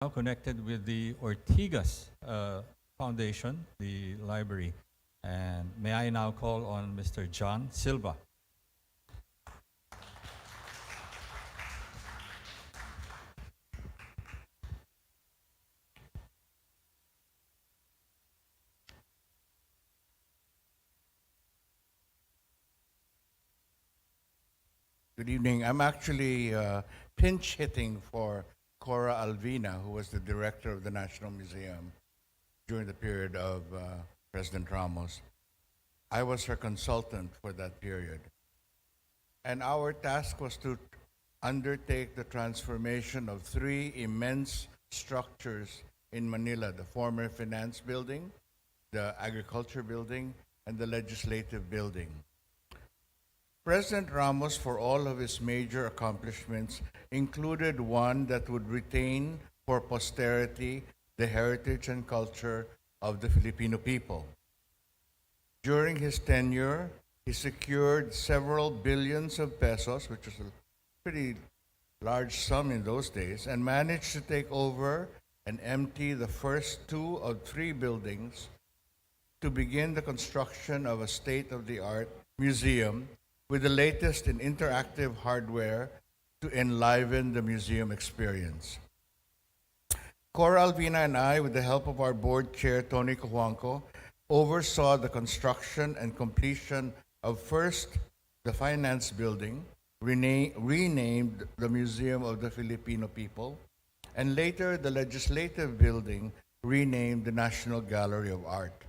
now connected with the Ortigas Foundation, the library. And may I now call on Mr. John Silva. Good evening. I'm actually pinch hitting for Cora Alvina, who was the director of the National Museum during the period of President Ramos. I was her consultant for that period. And our task was to undertake the transformation of three immense structures in Manila: the former Finance Building, the Agriculture Building, and the Legislative Building. President Ramos, for all of his major accomplishments, included one that would retain for posterity the heritage and culture of the Filipino people. During his tenure, he secured several billions of pesos, which was a pretty large sum in those days, and managed to take over and empty the first two of three buildings to begin the construction of a state-of-the-art museum with the latest in interactive hardware to enliven the museum experience. Cora Alvina and I, with the help of our board chair, Tony Cojuangco, oversaw the construction and completion of first the Finance Building, renamed the Museum of the Filipino People, and later the Legislative Building, renamed the National Gallery of Art.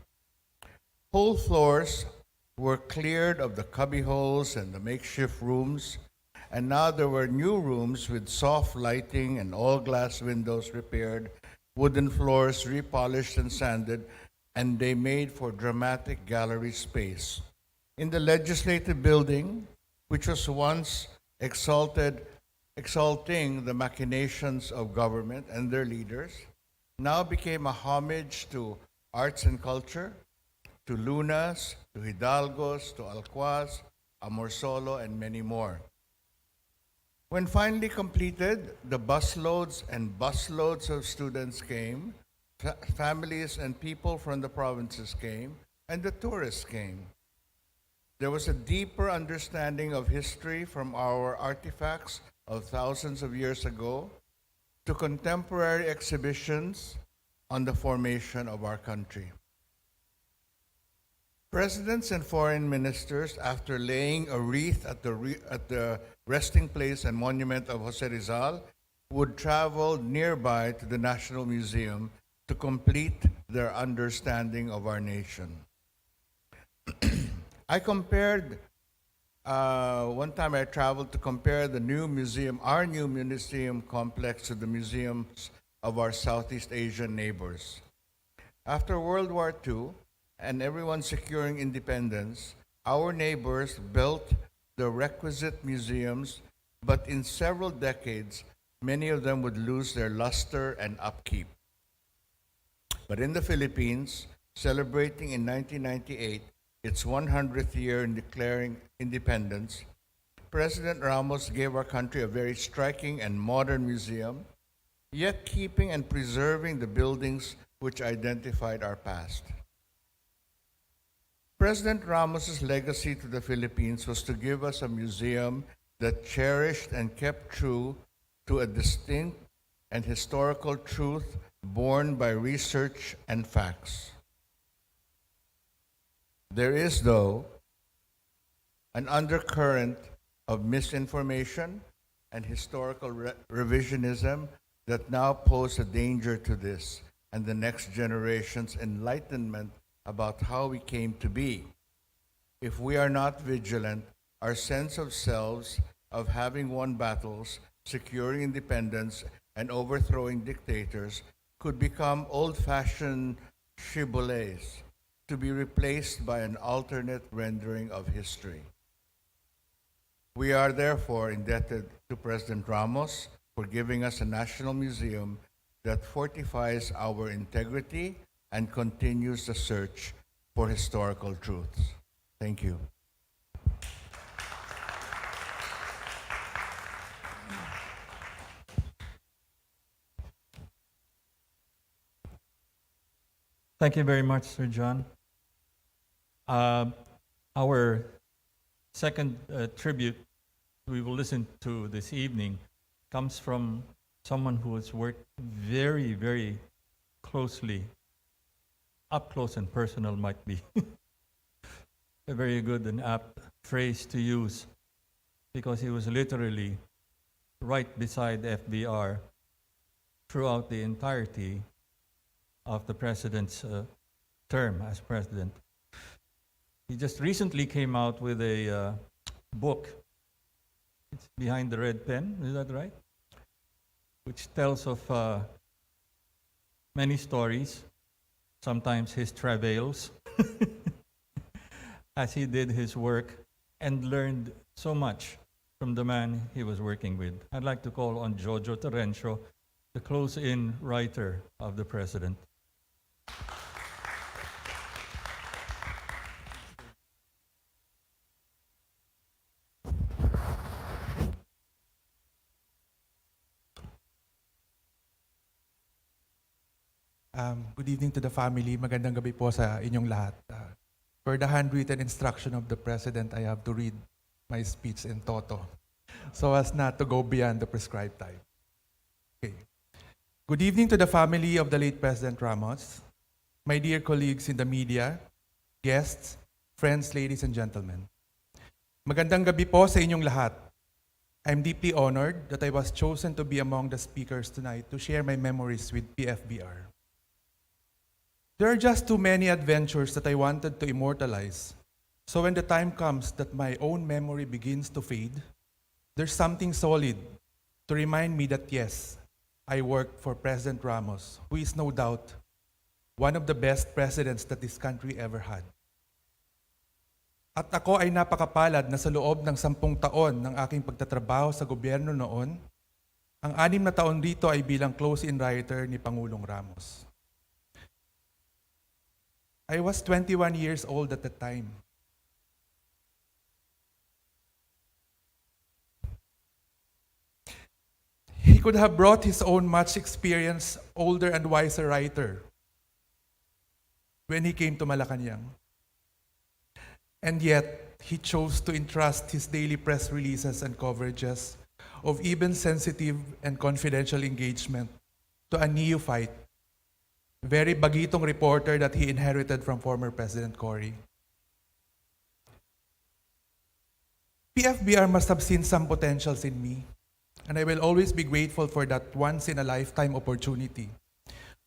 Whole floors were cleared of the cubbyholes and the makeshift rooms, and now there were new rooms with soft lighting and all-glass windows repaired, wooden floors repolished and sanded, and they made for dramatic gallery space. In the Legislative Building, which was once exalting the machinations of government and their leaders, now became a homage to arts and culture, to Lunas, to Hidalgos, to Alquas, Amorsolo, and many more. When finally completed, the busloads and busloads of students came, families and people from the provinces came, and the tourists came. There was a deeper understanding of history from our artifacts of thousands of years ago to contemporary exhibitions on the formation of our country. Presidents and foreign ministers, after laying a wreath at the resting place and monument of Jose Rizal, would travel nearby to the National Museum to complete their understanding of our nation. I compared, one time I traveled to compare the new museum, our new museum complex, to the museums of our Southeast Asian neighbors. After World War II, and everyone securing independence, our neighbors built the requisite museums, but in several decades, many of them would lose their luster and upkeep. But in the Philippines, celebrating in 1998 its 100th year in declaring independence, President Ramos gave our country a very striking and modern museum, yet keeping and preserving the buildings which identified our past. President Ramos's legacy to the Philippines was to give us a museum that cherished and kept true to a distinct and historical truth born by research and facts. There is, though, an undercurrent of misinformation and historical revisionism that now pose a danger to this and the next generation's enlightenment about how we came to be. If we are not vigilant, our sense of selves, of having won battles, securing independence, and overthrowing dictators could become old-fashioned shibboleths to be replaced by an alternate rendering of history. We are therefore indebted to President Ramos for giving us a national museum that fortifies our integrity and continues the search for historical truths. Thank you. Thank you very much, Sir John. Our second tribute we will listen to this evening comes from someone who has worked very, very closely, up close and personal might be a very good and apt phrase to use, because he was literally right beside FBR throughout the entirety of the president's term as president. He just recently came out with a book. It's Behind the Red Pen, is that right? Which tells of many stories, sometimes his travails, as he did his work and learned so much from the man he was working with. I'd like to call on Jojo Terencio, the close-in writer of the president. Good evening to the family. Magandang gabi po sa inyong lahat. Per the handwritten instruction of the President, I have to read my speech in toto so as not to go beyond the prescribed time. Okay. Good evening to the family of the late President Ramos, my dear colleagues in the media, guests, friends, ladies and gentlemen. Magandang gabi po sa inyong lahat. I'm deeply honored that I was chosen to be among the speakers tonight to share my memories with PFBR. There are just too many adventures that I wanted to immortalize. So when the time comes that my own memory begins to fade, there's something solid to remind me that yes, I worked for President Ramos, who is no doubt one of the best presidents that this country ever had. At ako ay napakapalad na sa loob ng 10 taon ng aking pagtatrabaho sa gobyerno noon, ang 6 na taon rito ay bilang close-in writer ni Pangulong Ramos. I was 21 years old at the time. He could have brought his own much experienced, older and wiser writer when he came to Malacanang. And yet, he chose to entrust his daily press releases and coverages of even sensitive and confidential engagement to a neophyte, very bagitong reporter that he inherited from former President Cory. PFBR must have seen some potentials in me, and I will always be grateful for that once-in-a-lifetime opportunity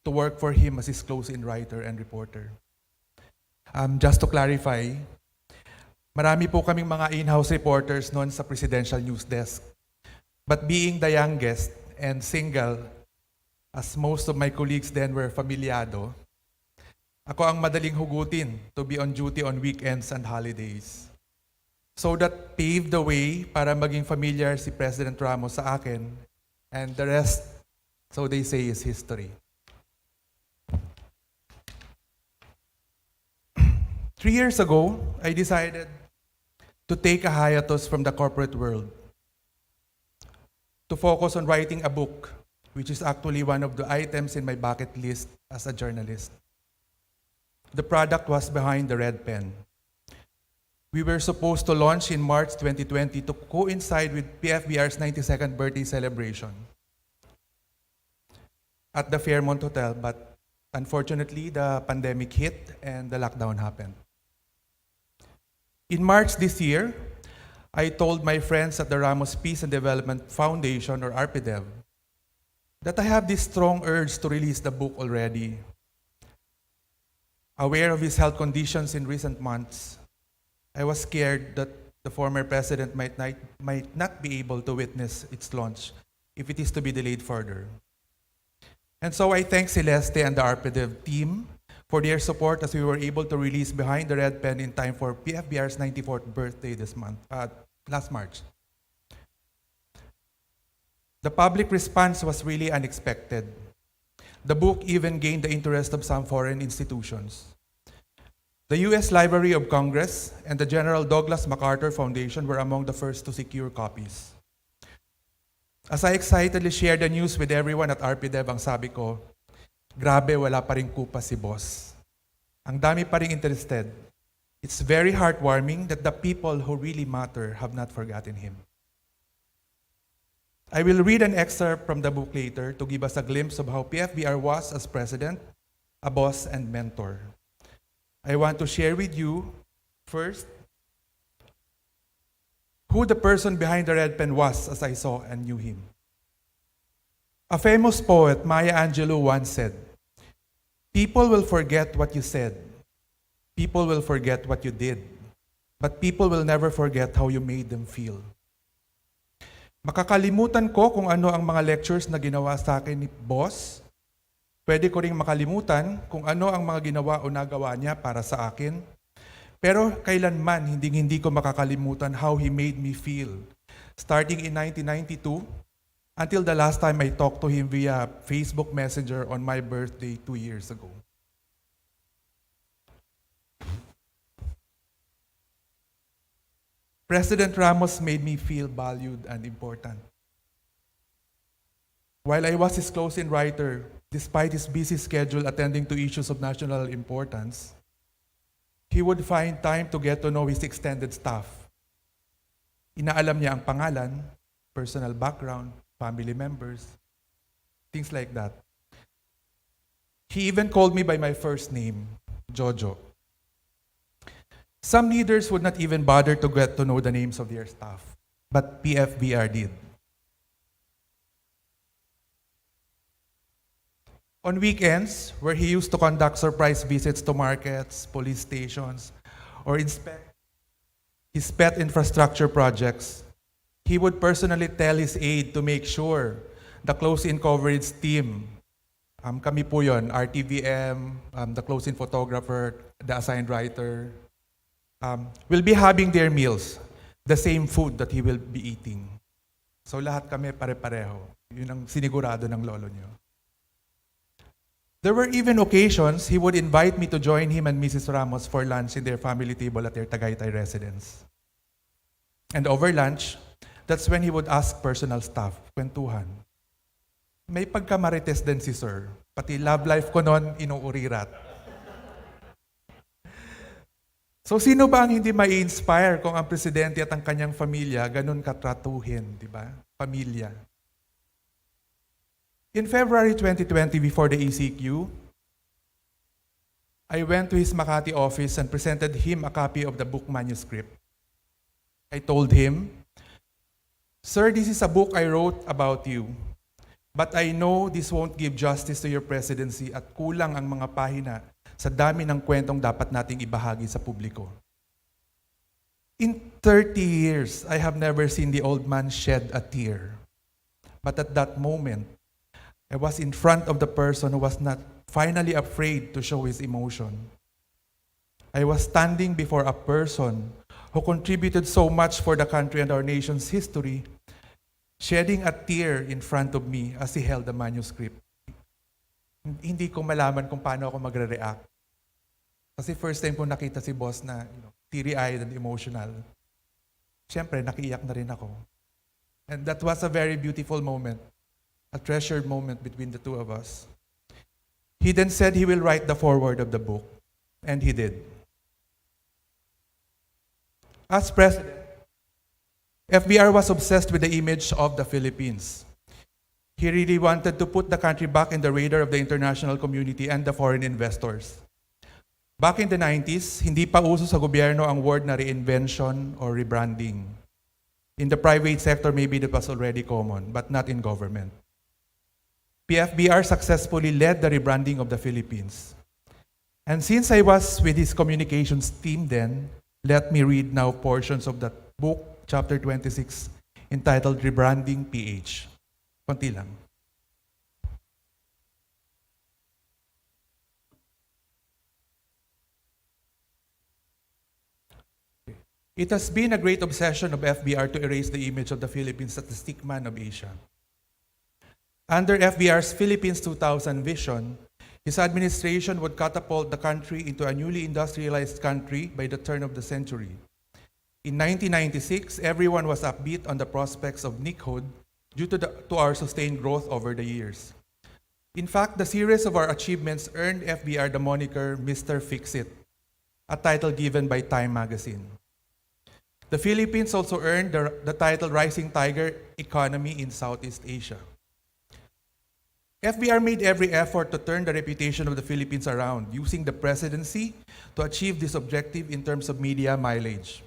to work for him as his close-in writer and reporter. Just to clarify, marami po kaming mga in-house reporters noon sa Presidential News Desk. But being the youngest and single, as most of my colleagues then were familiado, ako ang madaling hugutin to be on duty on weekends and holidays. So that paved the way para maging familiar si President Ramos sa akin, and the rest, so they say, is history. 3 years ago, I decided to take a hiatus from the corporate world to focus on writing a book, which is actually one of the items in my bucket list as a journalist. The product was Behind the Red Pen. We were supposed to launch in March 2020 to coincide with PFBR's 92nd birthday celebration at the Fairmont Hotel, but unfortunately, the pandemic hit and the lockdown happened. In March this year, I told my friends at the Ramos Peace and Development Foundation, or RPDEV, that I have this strong urge to release the book already. Aware of his health conditions in recent months, I was scared that the former president might not be able to witness its launch if it is to be delayed further. And so I thank Celeste and the RPDEV team for their support as we were able to release Behind the Red Pen in time for PFBR's 94th birthday last March. The public response was really unexpected. The book even gained the interest of some foreign institutions. The U.S. Library of Congress and the General Douglas MacArthur Foundation were among the first to secure copies. As I excitedly shared the news with everyone at RPDEV, ang sabi ko, grabe, wala pa rin kupa si boss. Ang dami pa rin interested. It's very heartwarming that the people who really matter have not forgotten him. I will read an excerpt from the book later to give us a glimpse of how PFBR was as president, a boss, and mentor. I want to share with you, first, who the person behind the red pen was as I saw and knew him. A famous poet, Maya Angelou, once said, "People will forget what you said. People will forget what you did. But people will never forget how you made them feel." Makakalimutan ko kung ano ang mga lectures na ginawa sa akin ni boss. Pwede ko ring makalimutan kung ano ang mga ginawa o nagawa niya para sa akin. Pero kailanman hindi ko makakalimutan how he made me feel. Starting in 1992, until the last time I talked to him via Facebook Messenger on my birthday 2 years ago. President Ramos made me feel valued and important. While I was his close-in writer, despite his busy schedule attending to issues of national importance, he would find time to get to know his extended staff. Inaalam niya ang pangalan, personal background, family members, things like that. He even called me by my first name, Jojo. Some leaders would not even bother to get to know the names of their staff, but PFBR did. On weekends, where he used to conduct surprise visits to markets, police stations, or inspect his pet infrastructure projects, he would personally tell his aide to make sure the close-in coverage team, kami po yun, RTVM, the close-in photographer, the assigned writer, will be having their meals, the same food that he will be eating. So lahat kami pare-pareho. Yun ang sinigurado ng lolo niyo. There were even occasions he would invite me to join him and Mrs. Ramos for lunch in their family table at their Tagaytay residence. And over lunch, that's when he would ask personal stuff, kwentuhan. May pagkamarites din si Sir. Pati love life ko noon, inuurirat. So sino ba ang hindi mai-inspire kung ang presidente at ang kanyang pamilya ganun katratuhin, di ba? Pamilya. In February 2020, before the ECQ, I went to his Makati office and presented him a copy of the book manuscript. I told him, "Sir, this is a book I wrote about you, but I know this won't give justice to your presidency at kulang ang mga pahina sa dami ng kwentong dapat nating ibahagi sa publiko." In 30 years, I have never seen the old man shed a tear. But at that moment, I was in front of the person who was not finally afraid to show his emotion. I was standing before a person who contributed so much for the country and our nation's history, shedding a tear in front of me as he held the manuscript. Hindi ko malaman kung paano ako magre-react. Kasi first time ko nakita si boss na teary-eyed and emotional. Siyempre, nakiiyak na rin ako. And that was a very beautiful moment. A treasured moment between the two of us. He then said he will write the foreword of the book, and he did. As president, FBR was obsessed with the image of the Philippines. He really wanted to put the country back in the radar of the international community and the foreign investors. Back in the 90s, hindi pa uso sa gobyerno ang word na reinvention or rebranding. In the private sector, maybe that was already common, but not in government. PFBR successfully led the rebranding of the Philippines. And since I was with his communications team then, let me read now portions of that book, chapter 26, entitled Rebranding PH. Konti lang. It has been a great obsession of FBR to erase the image of the Philippines as the stickman of Asia. Under FBR's Philippines 2000 vision, his administration would catapult the country into a newly industrialized country by the turn of the century. In 1996, everyone was upbeat on the prospects of Nickhood due to our sustained growth over the years. In fact, the series of our achievements earned FBR the moniker Mr. Fix-It, a title given by Time magazine. The Philippines also earned the title Rising Tiger Economy in Southeast Asia. FBR made every effort to turn the reputation of the Philippines around, using the presidency to achieve this objective in terms of media mileage.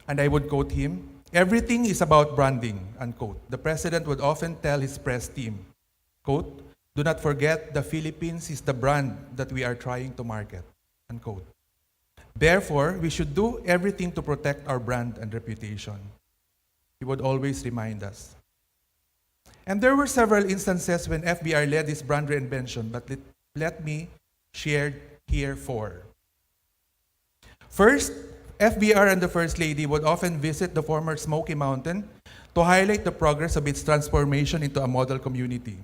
And I would quote him, "Everything is about branding," unquote. The president would often tell his press team, quote, "Do not forget the Philippines is the brand that we are trying to market," unquote. Therefore, we should do everything to protect our brand and reputation. He would always remind us. And there were several instances when FBR led this brand reinvention, but let me share here 4. First, FBR and the First Lady would often visit the former Smoky Mountain to highlight the progress of its transformation into a model community.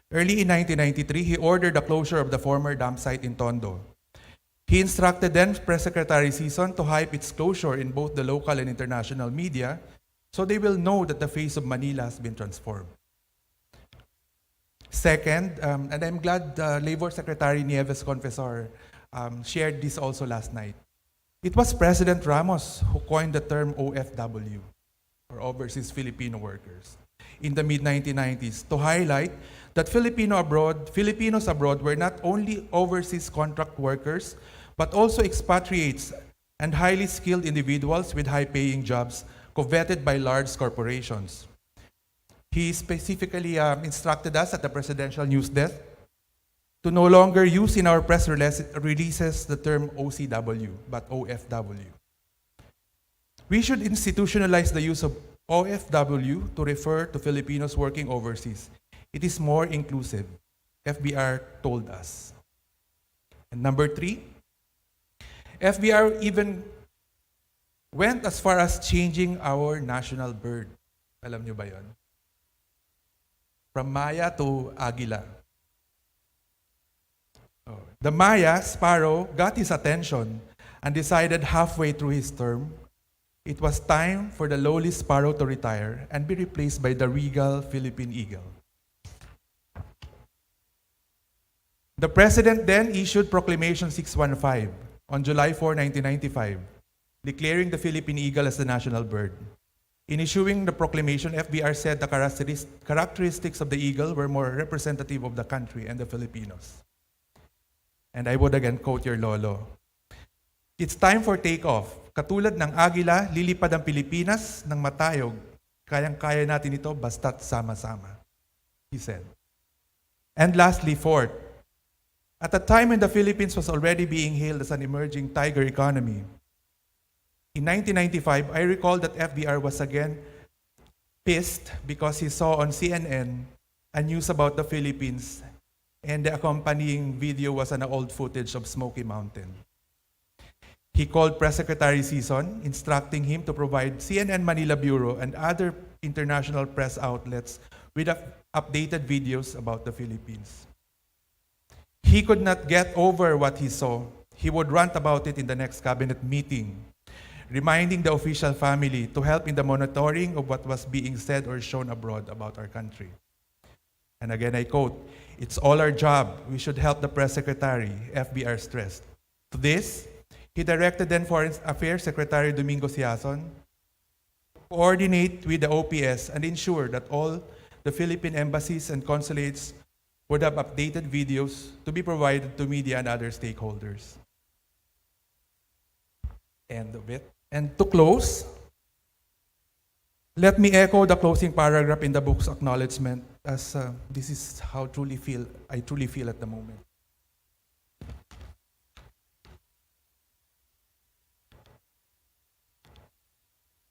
Early in 1993, he ordered the closure of the former dump site in Tondo. He instructed then Press Secretary Sison to hype its closure in both the local and international media so they will know that the face of Manila has been transformed. Second, and I'm glad Labor Secretary Nieves Confessor shared this also last night. It was President Ramos who coined the term OFW, or Overseas Filipino Workers, in the mid-1990s to highlight that Filipinos abroad were not only overseas contract workers, but also expatriates and highly skilled individuals with high-paying jobs coveted by large corporations. He specifically instructed us at the Presidential News Desk to no longer use in our press releases the term OCW, but OFW. We should institutionalize the use of OFW to refer to Filipinos working overseas. It is more inclusive, FBR told us. And number 3, FBR even went as far as changing our national bird. Alam niyo ba yon? From Maya to Agila. The Maya, sparrow, got his attention and decided halfway through his term, it was time for the lowly sparrow to retire and be replaced by the regal Philippine eagle. The president then issued Proclamation 615 on July 4, 1995, declaring the Philippine eagle as the national bird. In issuing the proclamation, FBR said the characteristics of the eagle were more representative of the country and the Filipinos. And I would again quote your lolo. "It's time for takeoff. Katulad ng agila, lilipad ang Pilipinas ng matayog. Kayang-kaya natin ito basta't sama-sama," he said. And lastly, 4th, at a time when the Philippines was already being hailed as an emerging tiger economy, in 1995, I recall that FBR was again pissed because he saw on CNN a news about the Philippines and the accompanying video was an old footage of Smoky Mountain. He called Press Secretary Sison, instructing him to provide CNN Manila Bureau and other international press outlets with updated videos about the Philippines. He could not get over what he saw. He would rant about it in the next cabinet meeting, reminding the official family to help in the monitoring of what was being said or shown abroad about our country. And again, I quote, "It's all our job. We should help the press secretary," FBR stressed. To this, he directed then Foreign Affairs Secretary Domingo Siason to coordinate with the OPS and ensure that all the Philippine embassies and consulates would have updated videos to be provided to media and other stakeholders. End of it. And to close, let me echo the closing paragraph in the book's acknowledgement, as this is how I truly feel at the moment.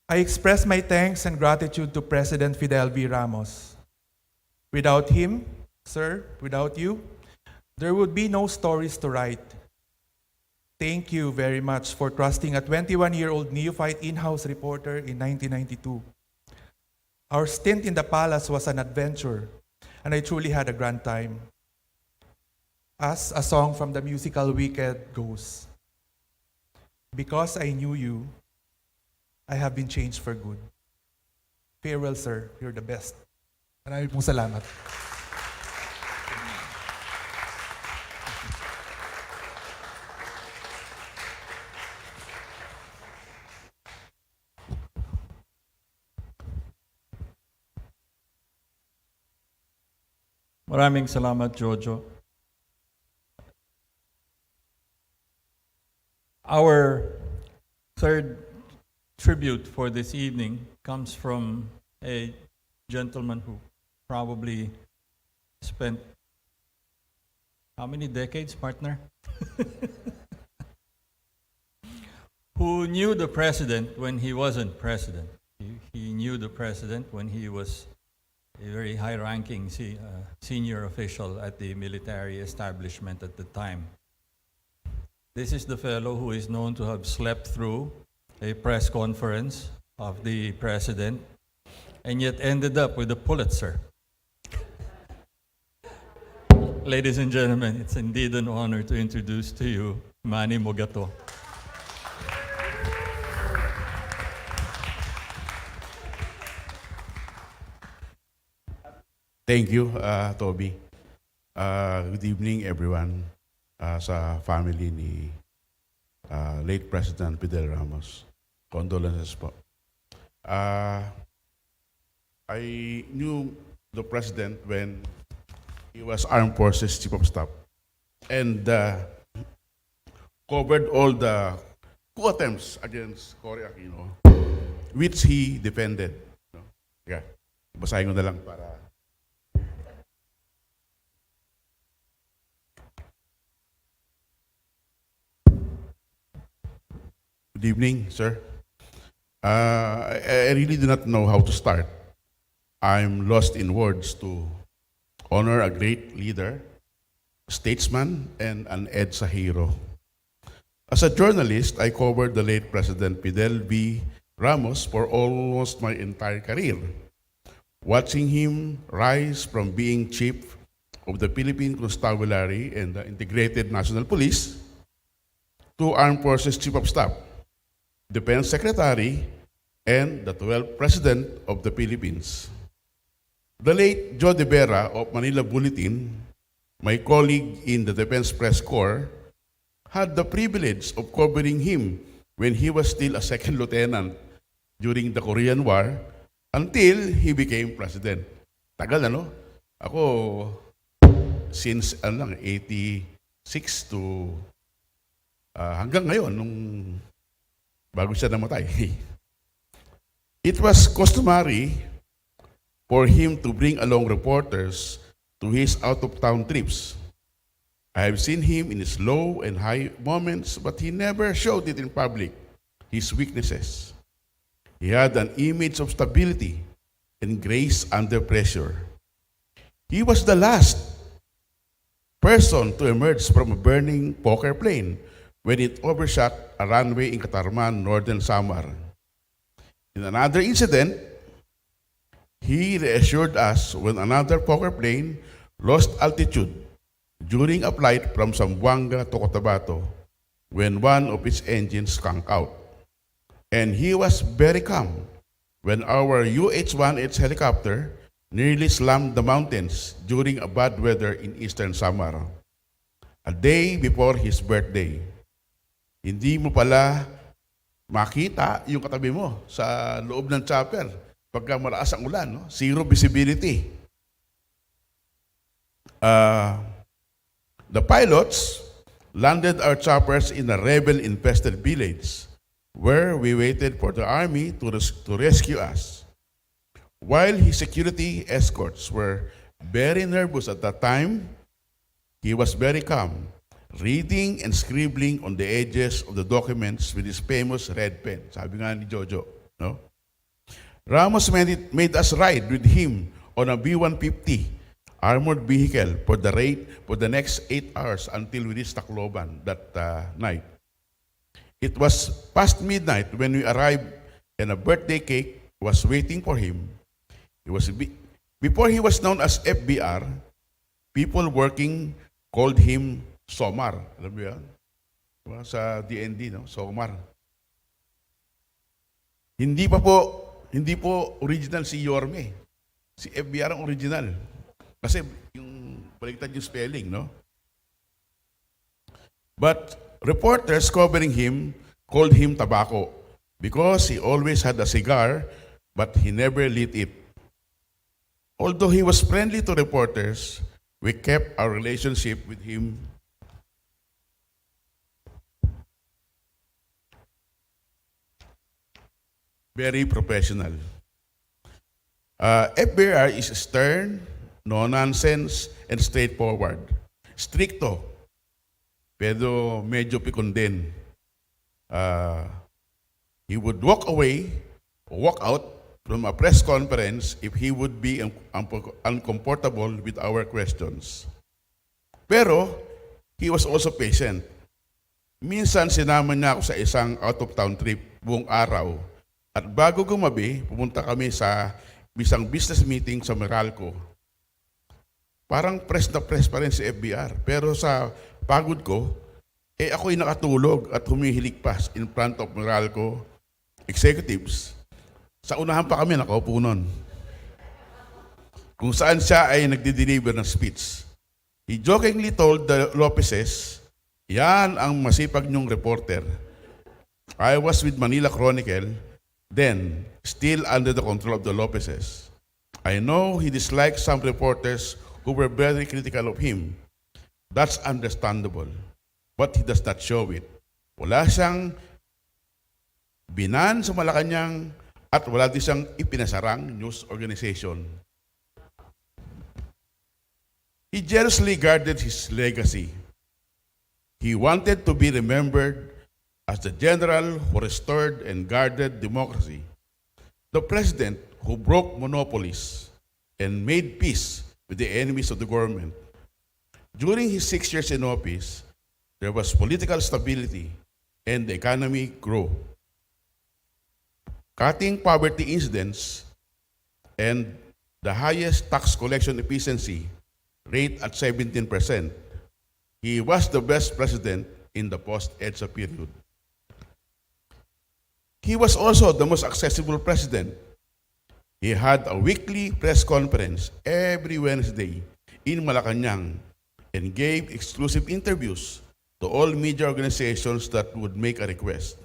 I express my thanks and gratitude to President Fidel V. Ramos. Without him, sir, without you, there would be no stories to write. Thank you very much for trusting a 21-year-old neophyte in-house reporter in 1992. Our stint in the palace was an adventure, and I truly had a grand time. As a song from the musical Wicked goes, "Because I knew you, I have been changed for good. Farewell, sir. You're the best." Maraming pong salamat. Maraming salamat, Jojo. Our third tribute for this evening comes from a gentleman who probably spent how many decades, partner? Who knew the president when he wasn't president. He knew the president when he was a very high-ranking senior official at the military establishment at the time. This is the fellow who is known to have slept through a press conference of the president and yet ended up with a Pulitzer. Ladies and gentlemen, it's indeed an honor to introduce to you Manny Mogato. Thank you, Toby. Good evening, everyone, sa family ni late President Fidel Ramos. Condolences po. I knew the President when he was Armed Forces Chief of Staff and covered all the coup attempts against Cory Aquino, which he defended. No? Yeah. Basahin ko na lang para... Good evening, sir. I really do not know how to start. I'm lost in words to honor a great leader, statesman, and an EDSA hero. As a journalist, I covered the late President Fidel V. Ramos for almost my entire career, watching him rise from being chief of the Philippine Constabulary and the Integrated National Police to Armed Forces Chief of Staff, Defense Secretary, and the 12th President of the Philippines. The late Joe De Vera of Manila Bulletin, my colleague in the Defense Press Corps, had the privilege of covering him when he was still a second lieutenant during the Korean War until he became president. Tagal, ano? Ako, since 86 to hanggang ngayon, nung bago siya namatay. It was customary for him to bring along reporters to his out-of-town trips. I have seen him in his low and high moments, but he never showed it in public, his weaknesses. He had an image of stability and grace under pressure. He was the last person to emerge from a burning Fokker plane when it overshot a runway in Catarman, northern Samar. In another incident, he reassured us when another Fokker plane lost altitude during a flight from Zamboanga to Cotabato when one of its engines skunked out. And he was very calm when our UH-1H helicopter nearly slammed the mountains during a bad weather in eastern Samar, a day before his birthday. Hindi mo pala makita yung katabi mo sa loob ng chopper pagka malakas ang ulan, no? Zero visibility. The pilots landed our choppers in a rebel-infested village where we waited for the army to rescue us. While his security escorts were very nervous at that time, he was very calm, reading and scribbling on the edges of the documents with his famous red pen. Sabi nga ni Jojo, no? Ramos made us ride with him on a B-150 armored vehicle for the next 8 hours until we reached Tacloban that night. It was past midnight when we arrived and a birthday cake was waiting for him. Before he was known as FBR, people working called him Somar. Alam mo yan? Sa DND, no? Somar. Hindi po original si Yorme. Si FBR ang original. Kasi yung baliktad yung spelling, no? But reporters covering him called him Tabaco because he always had a cigar but he never lit it. Although he was friendly to reporters, We kept our relationship with him very professional. FBR is stern, no nonsense, and straightforward. Stricto, pero medyo pikon din. He would walk out from a press conference if he would be uncomfortable with our questions. Pero, he was also patient. Minsan sinama niya ako sa isang out-of-town trip buong araw. At bago gumabi, pumunta kami sa isang business meeting sa Meralco. Parang press na press pa rin si FBR. Pero sa pagod ko, ako'y nakatulog at humihilig pa in front of Meralco executives. Sa unahan pa kami nakaupo nun. Kung saan siya ay nagdi-deliver ng speech. He jokingly told the Lopezes, yan ang masipag niyong reporter. I was with Manila Chronicle, then still under the control of the Lopezes. I know he disliked some reporters who were very critical of him. That's understandable. But he does not show it. Wala siyang binan sa Malacanang at wala din siyang ipinasarang news organization. He jealously guarded his legacy. He wanted to be remembered as the general who restored and guarded democracy, the president who broke monopolies and made peace with the enemies of the government. During his 6 years in office, there was political stability and the economy grew. Cutting poverty incidents and the highest tax collection efficiency rate at 17%. He was the best president in the post-EDSA period. He was also the most accessible president. He had a weekly press conference every Wednesday in Malacanang and gave exclusive interviews to all media organizations that would make a request.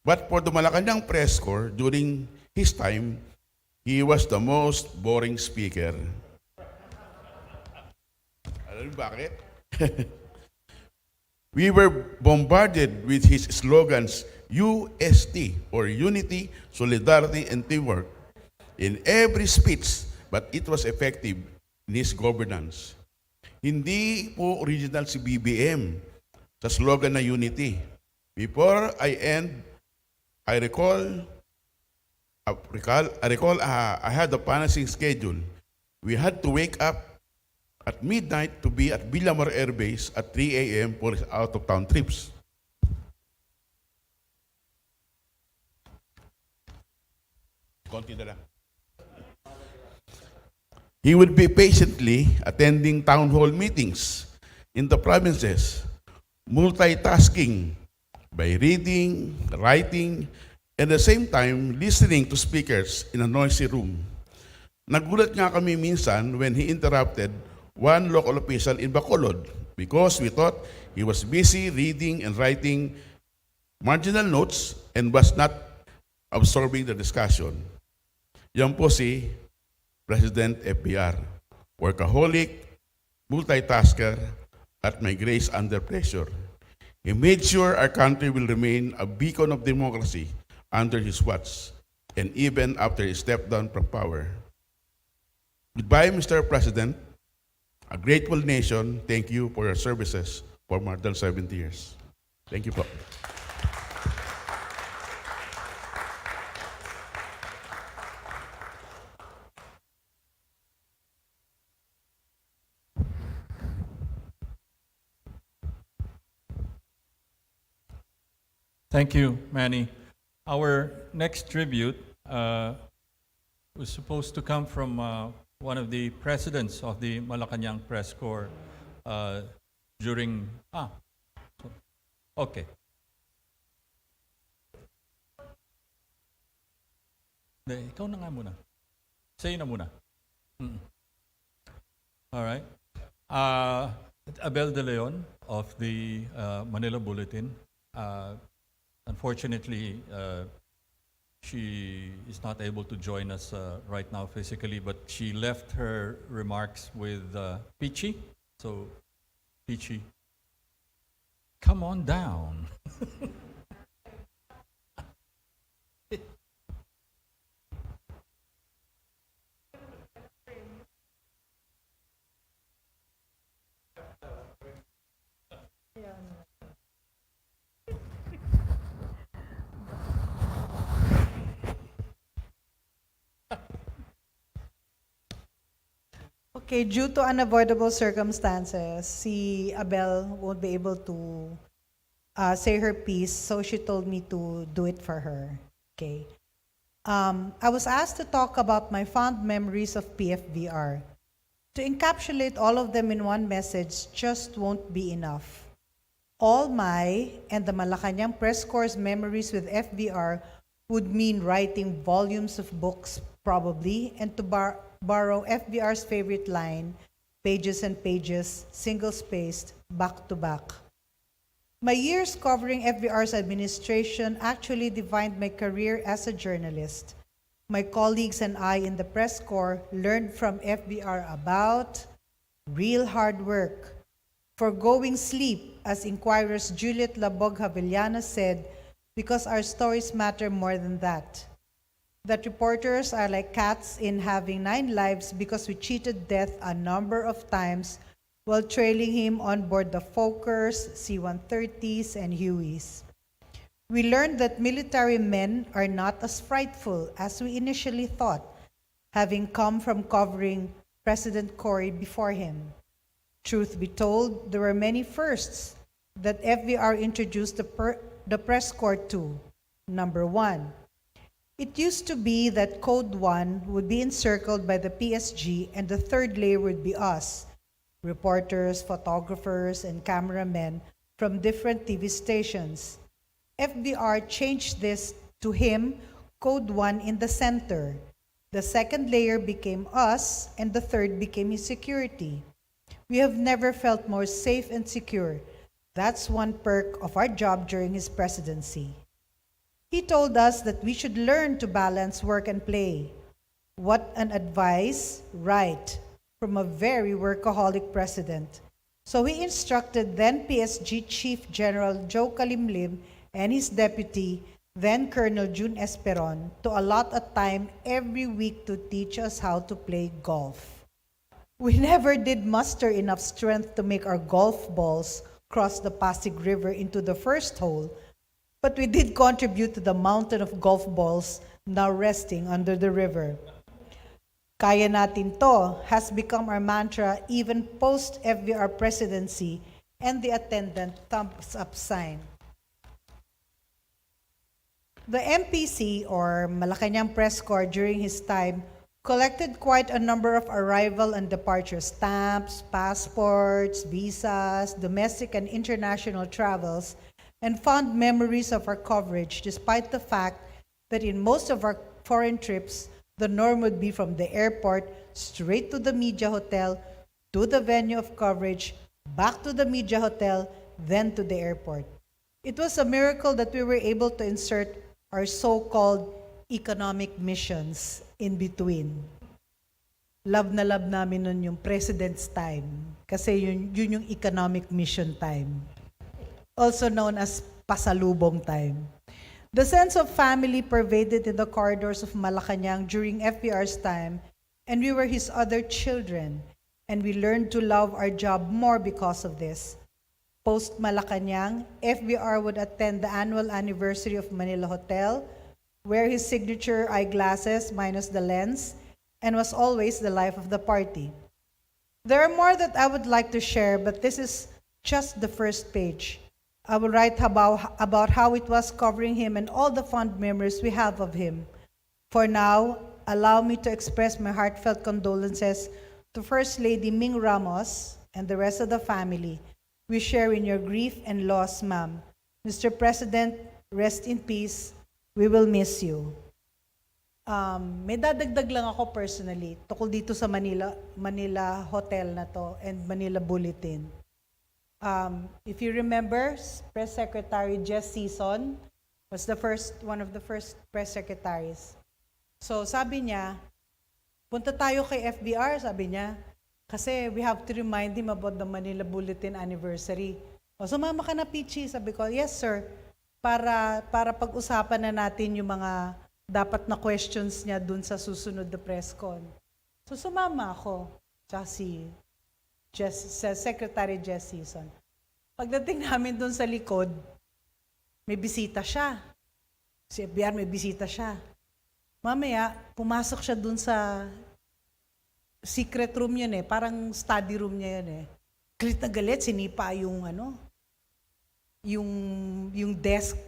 But for the Malacanang press corps, during his time, he was the most boring speaker. Alam niyo bakit? We were bombarded with his slogans, UST, or Unity, Solidarity, and Teamwork, in every speech, but it was effective in his governance. Hindi po original si BBM sa slogan na Unity. Before I end, I recall I had a punishing schedule. We had to wake up at midnight to be at Villamar Air Base at 3 a.m. for his out-of-town trips. Konti na lang. He would be patiently attending town hall meetings in the provinces, multitasking by reading, writing, and at the same time listening to speakers in a noisy room. Nagulat nga kami minsan when he interrupted one local official in Bacolod because we thought he was busy reading and writing marginal notes and was not absorbing the discussion. Yan po si President FBR, workaholic, multitasker, at may grace under pressure. He made sure our country will remain a beacon of democracy under his watch, and even after he stepped down from power. Goodbye, Mr. President. A grateful nation, thank you for your services for more than 70 years. Thank you po. Thank you, Manny. Our next tribute was supposed to come from one of the presidents of the Malacanang Press Corps during... okay. Ikaw na nga muna. Sa'yo na muna. All right. Abel De Leon of the Manila Bulletin. Unfortunately, She is not able to join us right now physically, but she left her remarks with Peachy. So, Peachy, come on down. Okay, due to unavoidable circumstances, si Abel won't be able to say her piece, so she told me to do it for her. Okay. I was asked to talk about my fond memories of PFVR. To encapsulate all of them in one message just won't be enough. All my and the Malacanang Press Corps' memories with FVR would mean writing volumes of books, probably, and to borrow FVR's favorite line, pages and pages, single-spaced, back-to-back. My years covering FVR's administration actually defined my career as a journalist. My colleagues and I in the press corps learned from FVR about real hard work, forgoing sleep, as Inquirer's Juliet Labog Havillana said, because our stories matter more than that. That reporters are like cats in having 9 lives because we cheated death a number of times while trailing him on board the Fokkers, C-130s, and Hueys. We learned that military men are not as frightful as we initially thought, having come from covering President Cory before him. Truth be told, there were many firsts that FVR introduced the press corps to. Number 1, it used to be that Code 1 would be encircled by the PSG and the third layer would be us, reporters, photographers, and cameramen from different TV stations. FBR changed this to him, Code 1 in the center. The second layer became us, and the third became his security. We have never felt more safe and secure. That's one perk of our job during his presidency. He told us that we should learn to balance work and play. What an advice, right, from a very workaholic president. So he instructed then PSG Chief General Joe Kalimlim and his deputy, then Colonel June Esperon, to allot a time every week to teach us how to play golf. We never did muster enough strength to make our golf balls cross the Pasig River into the first hole, but we did contribute to the mountain of golf balls now resting under the river. Kaya natin to has become our mantra even post-FVR presidency and the attendant thumbs up sign. The MPC, or Malacanang Press Corps, during his time, collected quite a number of arrival and departure stamps, passports, visas, domestic and international travels, and fond memories of our coverage, despite the fact that in most of our foreign trips, the norm would be from the airport straight to the media hotel, to the venue of coverage, back to the media hotel, then to the airport. It was a miracle that we were able to insert our so-called economic missions in between. Love na love namin nun yung President's time kasi yun yung economic mission time. Also known as pasalubong time. The sense of family pervaded in the corridors of Malacanang during FPR's time, and we were his other children, and we learned to love our job more because of this. Post Malacanang, FBR would attend the annual anniversary of Manila Hotel, wear his signature eyeglasses minus the lens, and was always the life of the party. There are more that I would like to share, but this is just the first page. I will write about how it was covering him and all the fond memories we have of him. For now, allow me to express my heartfelt condolences to First Lady Ming Ramos and the rest of the family. We share in your grief and loss, ma'am. Mr. President, rest in peace. We will miss you. May dadagdag lang ako personally tukol dito sa Manila Hotel na to and Manila Bulletin. If you remember, Press Secretary Jess Season Was one of the first press secretaries. So sabi niya, punta tayo kay FBR, sabi niya, kasi we have to remind him about the Manila Bulletin anniversary. O sumama ka na, Pichi. Sabi ko, yes sir, para pag-usapan na natin yung mga dapat na questions niya dun sa susunod na press con. So sumama ako, tsaka sa Secretary Jess Season. Pagdating namin dun sa likod, may bisita siya. Si FBR may bisita siya. Mamaya, pumasok siya dun sa secret room yun eh. Parang study room niya yun eh. Galit na galit, sinipa yung yung desk.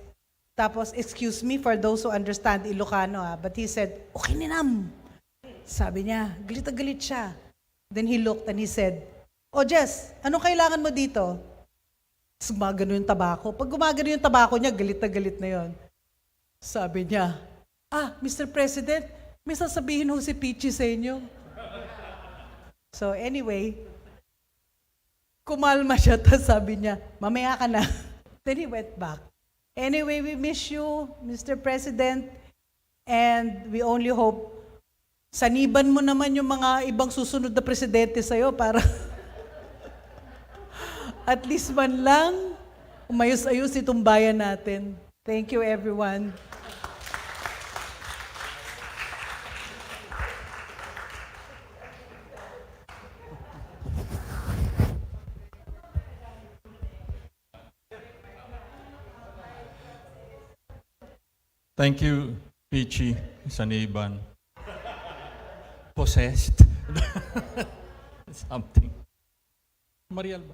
Tapos, excuse me for those who understand Ilocano but he said, okay ninam. Sabi niya, galit na galit siya. Then he looked and he said, oh Jess, anong kailangan mo dito? Tapos gumagano yung tabako. Pag gumagano yung tabako niya, galit na yun. Sabi niya, Mr. President, may sasabihin ho si Peachy sa inyo. So anyway, kumalma siya, tapos sabi niya, mamaya ka na. Then he went back. Anyway, we miss you, Mr. President, and we only hope saniban mo naman yung mga ibang susunod na presidente sa'yo para at least man lang umayos-ayos itong bayan natin. Thank you, everyone. Thank you, Pichi Saniban. Possessed. Something. Mariel ba?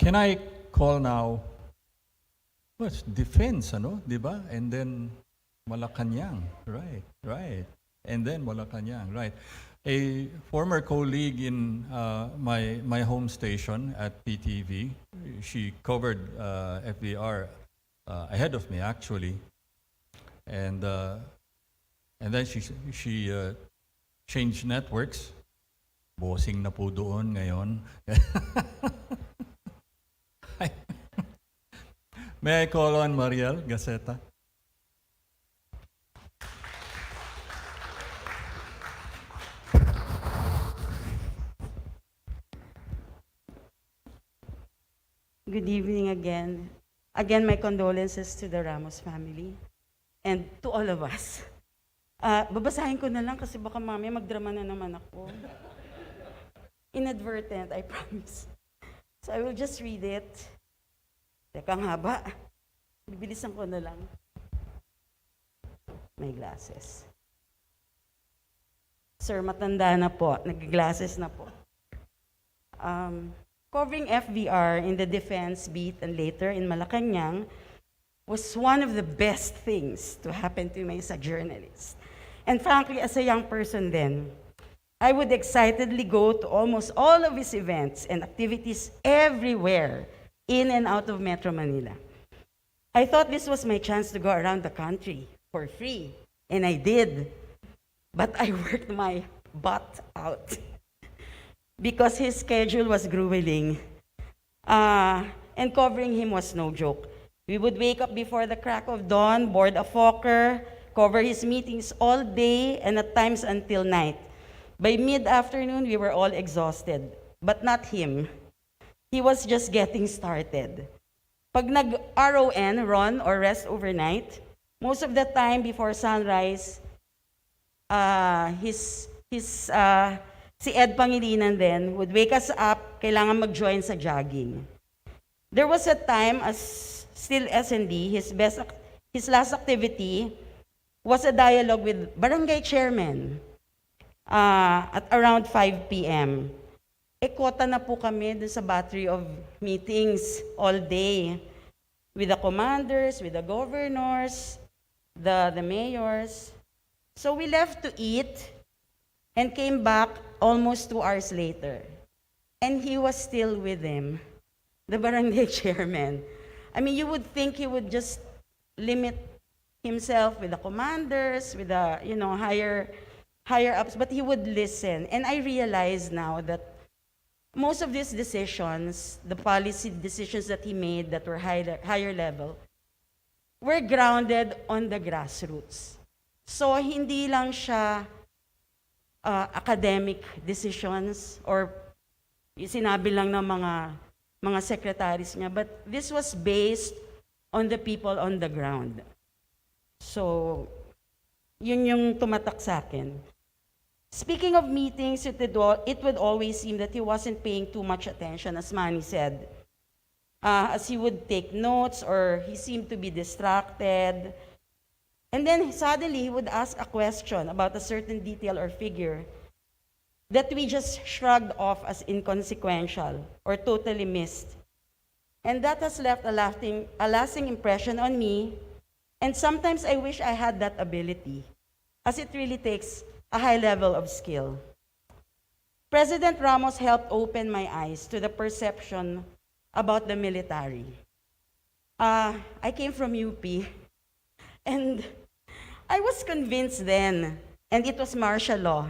Can I call now? Well, it's defense, ano? Diba? And then Malacanang. Right. And then Malacanang, right. A former colleague in my home station at PTV, she covered FBR ahead of me actually, and then she changed networks. Bossing na po doon ngayon. May I call on Mariel Gaceta? Good evening again. Again, my condolences to the Ramos family and to all of us. Babasahin ko na lang kasi baka mamaya magdrama na naman ako. Inadvertent, I promise. So I will just read it. Teka, ang haba. Bibilisan ko na lang. May glasses. Sir, matanda na po. Nag-glasses na po. Covering FVR in the defense beat and later in Malacanang was one of the best things to happen to me as a journalist. And frankly, as a young person then, I would excitedly go to almost all of his events and activities everywhere in and out of Metro Manila. I thought this was my chance to go around the country for free, and I did. But I worked my butt out because his schedule was grueling, and covering him was no joke. We would wake up before the crack of dawn, board a Fokker, cover his meetings all day and at times until night. By mid-afternoon, we were all exhausted, but not him. He was just getting started. Pag nag-RON, run or rest overnight, most of the time before sunrise, si Ed Pangilinan then would wake us up, kailangan mag-join sa jogging. There was a time as still S&D, his last activity was a dialogue with barangay chairman at around 5 p.m. Kota na po kami dun sa battery of meetings all day with the commanders, with the governors, the mayors. So we left to eat and came back almost 2 hours later. And he was still with them, the barangay chairman. I mean, you would think he would just limit himself with the commanders, with the, higher higher-ups, but he would listen. And I realize now that most of these decisions, the policy decisions that he made that were higher level, were grounded on the grassroots. So hindi lang siya academic decisions or sinabi lang ng mga secretaries niya, but this was based on the people on the ground. So, yun yung tumatak sa akin. Speaking of meetings, it would always seem that he wasn't paying too much attention, as Manny said. As he would take notes or he seemed to be distracted. And then suddenly he would ask a question about a certain detail or figure that we just shrugged off as inconsequential or totally missed. And that has left a lasting impression on me. And sometimes I wish I had that ability, as it really takes a high level of skill. President Ramos helped open my eyes to the perception about the military. I came from UP, and I was convinced then, and it was martial law,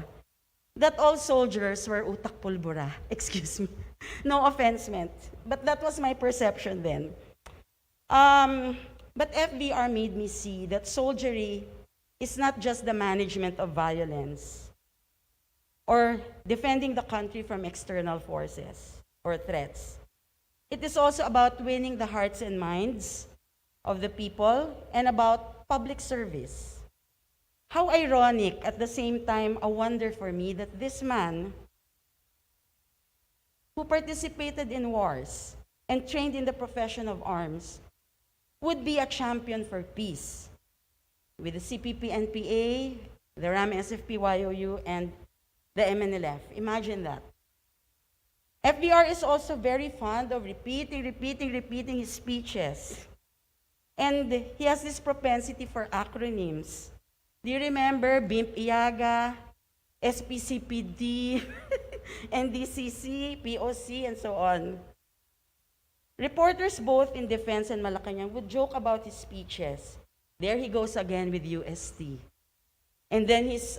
that all soldiers were utak pulbura. Excuse me. No offense meant, but that was my perception then. But FBR made me see that soldiery is not just the management of violence or defending the country from external forces or threats. It is also about winning the hearts and minds of the people and about public service. How ironic, at the same time, a wonder for me that this man, who participated in wars and trained in the profession of arms, would be a champion for peace with the CPP-NPA, the RAM-SFP-YOU, and the MNLF. Imagine that. FBR is also very fond of repeating his speeches. And he has this propensity for acronyms. Do you remember BIMP-IAGA, SPCPD, NDCC, POC, and so on? Reporters both in Defense and Malacanang would joke about his speeches. There he goes again with UST. And then his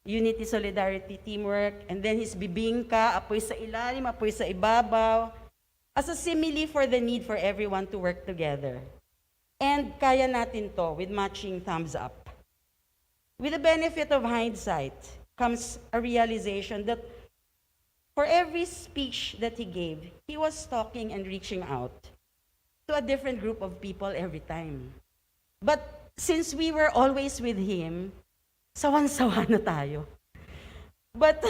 unity, solidarity, teamwork, and then his bibingka, apoy sa ilalim, apoy sa ibabaw, as a simile for the need for everyone to work together. And kaya natin to with matching thumbs up. With the benefit of hindsight comes a realization that for every speech that he gave, he was talking and reaching out to a different group of people every time. But since we were always with him, sawan-sawa na tayo. But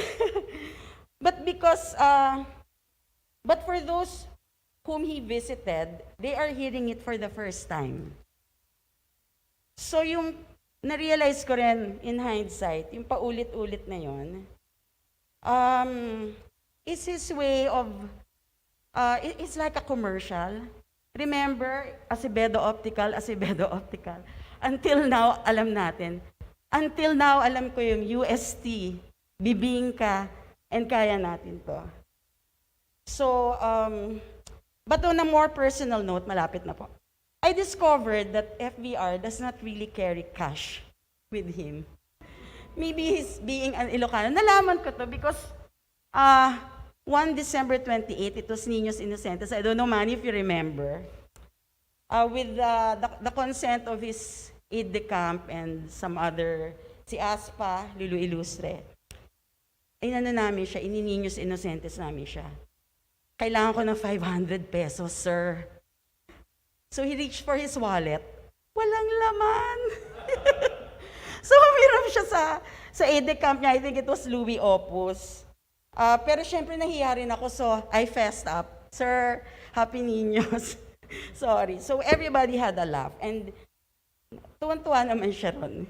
but for those whom he visited, they are hearing it for the first time. So yung na-realize ko rin in hindsight, yung paulit-ulit na yon, is his way of, it's like a commercial. Remember, Acevedo Optical. Until now, alam natin. Until now, alam ko yung UST, bibingka, and kaya natin to. So, but on a more personal note, malapit na po. I discovered that FBR does not really carry cash with him. Maybe he's being an Ilocano. Nalaman ko to because 1 December 28, it was Niños Inocentes. I don't know, Manny, if you remember. With the consent of his aide-de-camp and some other, si Aspa, Lulu Ilustre. Inano namin siya, Niños Inocentes namin siya. Kailangan ko ng 500 pesos, sir. So he reached for his wallet. Walang laman. So humiram siya sa aide-camp niya. I think it was Louis Opus. Pero syempre nahiya rin ako, so I fessed up. Sir, Happy Niños. Sorry. So everybody had a laugh. And tuwan-tuwa naman siya ron.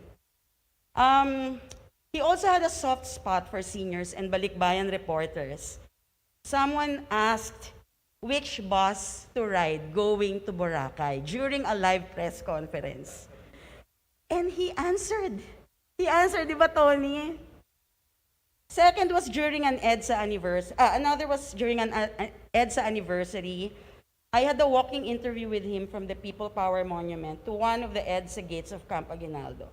He also had a soft spot for seniors and balikbayan reporters. Someone asked which bus to ride going to Boracay during a live press conference. And he answered. He answered, di ba, Tony? Second was during an EDSA anniversary. Another was during an EDSA anniversary. I had a walking interview with him from the People Power Monument to one of the EDSA gates of Camp Aguinaldo.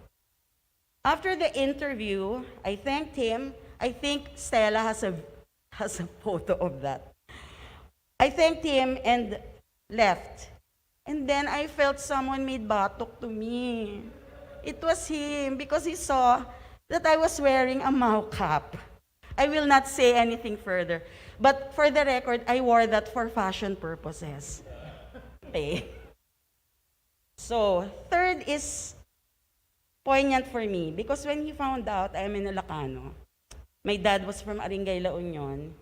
After the interview, I thanked him. I think Stella has a photo of that. I thanked him and left. And then I felt someone made batok to me. It was him because he saw that I was wearing a mouth cap. I will not say anything further. But for the record, I wore that for fashion purposes. Okay. So, third is poignant for me because when he found out I'm an Ilocano, my dad was from Aringay, La Union,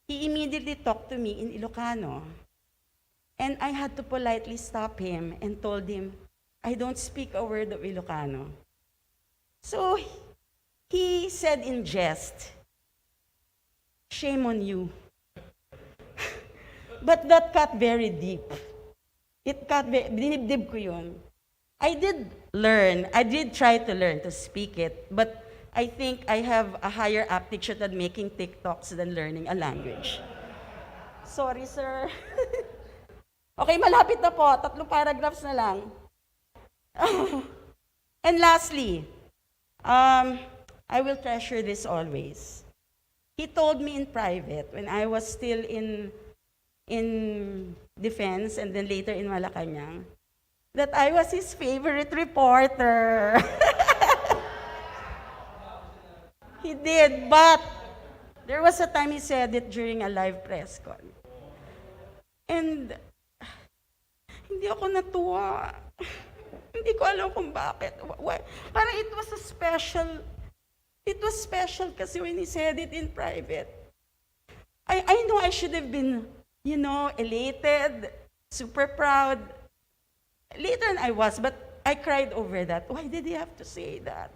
he immediately talked to me in Ilocano. And I had to politely stop him and told him, I don't speak a word of Ilocano. So he said in jest, shame on you. But that cut very deep. It cut very, dinibdib ko yun. I did try to learn to speak it, but I think I have a higher aptitude at making TikToks than learning a language. Sorry, sir. Okay, malapit na po. 3 paragraphs na lang. And lastly, I will treasure this always. He told me in private when I was still in defense and then later in Malacanang that I was his favorite reporter. He did, but there was a time he said it during a live press con. And hindi ako natuwa. Hindi ko alam kung bakit. Why? Parang it was special kasi when he said it in private. I know I should have been, elated, super proud. Later I was, but I cried over that. Why did he have to say that?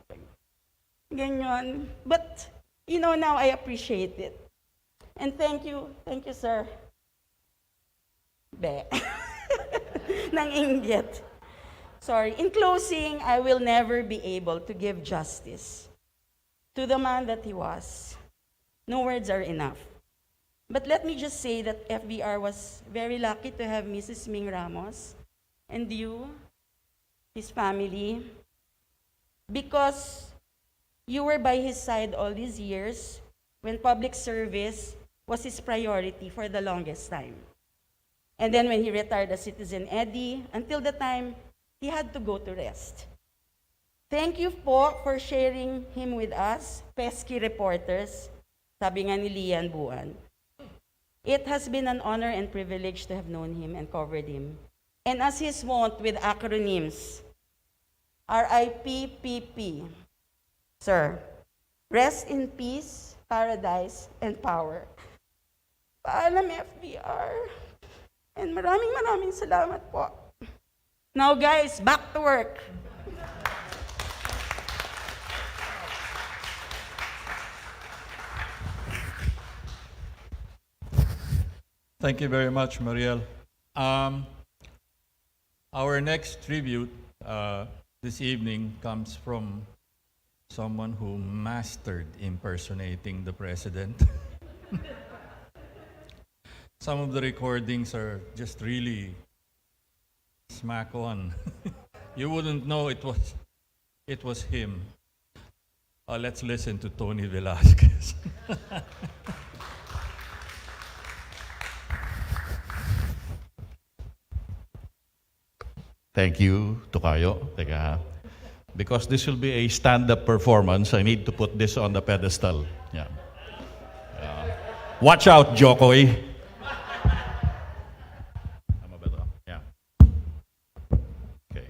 Ganyan. But, now I appreciate it. And thank you, sir. Be. Nang inggit. Sorry. In closing, I will never be able to give justice to the man that he was. No words are enough. But let me just say that FBR was very lucky to have Mrs. Ming Ramos and you, his family, because you were by his side all these years when public service was his priority for the longest time. And then when he retired as Citizen Eddie, until the time he had to go to rest. Thank you po for sharing him with us, pesky reporters, sabi nga ni Lian Buan. It has been an honor and privilege to have known him and covered him. And as his wont with acronyms, RIPPP. Sir, rest in peace, paradise, and power. Paalam FBR. And maraming salamat po. Now guys, back to work. Thank you very much, Mariel. Our next tribute this evening comes from someone who mastered impersonating the president. Some of the recordings are just really smack on. You wouldn't know it was him. Let's listen to Tony Velasquez. Thank you, Tokayo. Teka ha. Because this will be a stand-up performance, I need to put this on the pedestal. Yeah. Watch out, Jokoy. Tama ba ito? Yeah. Okay.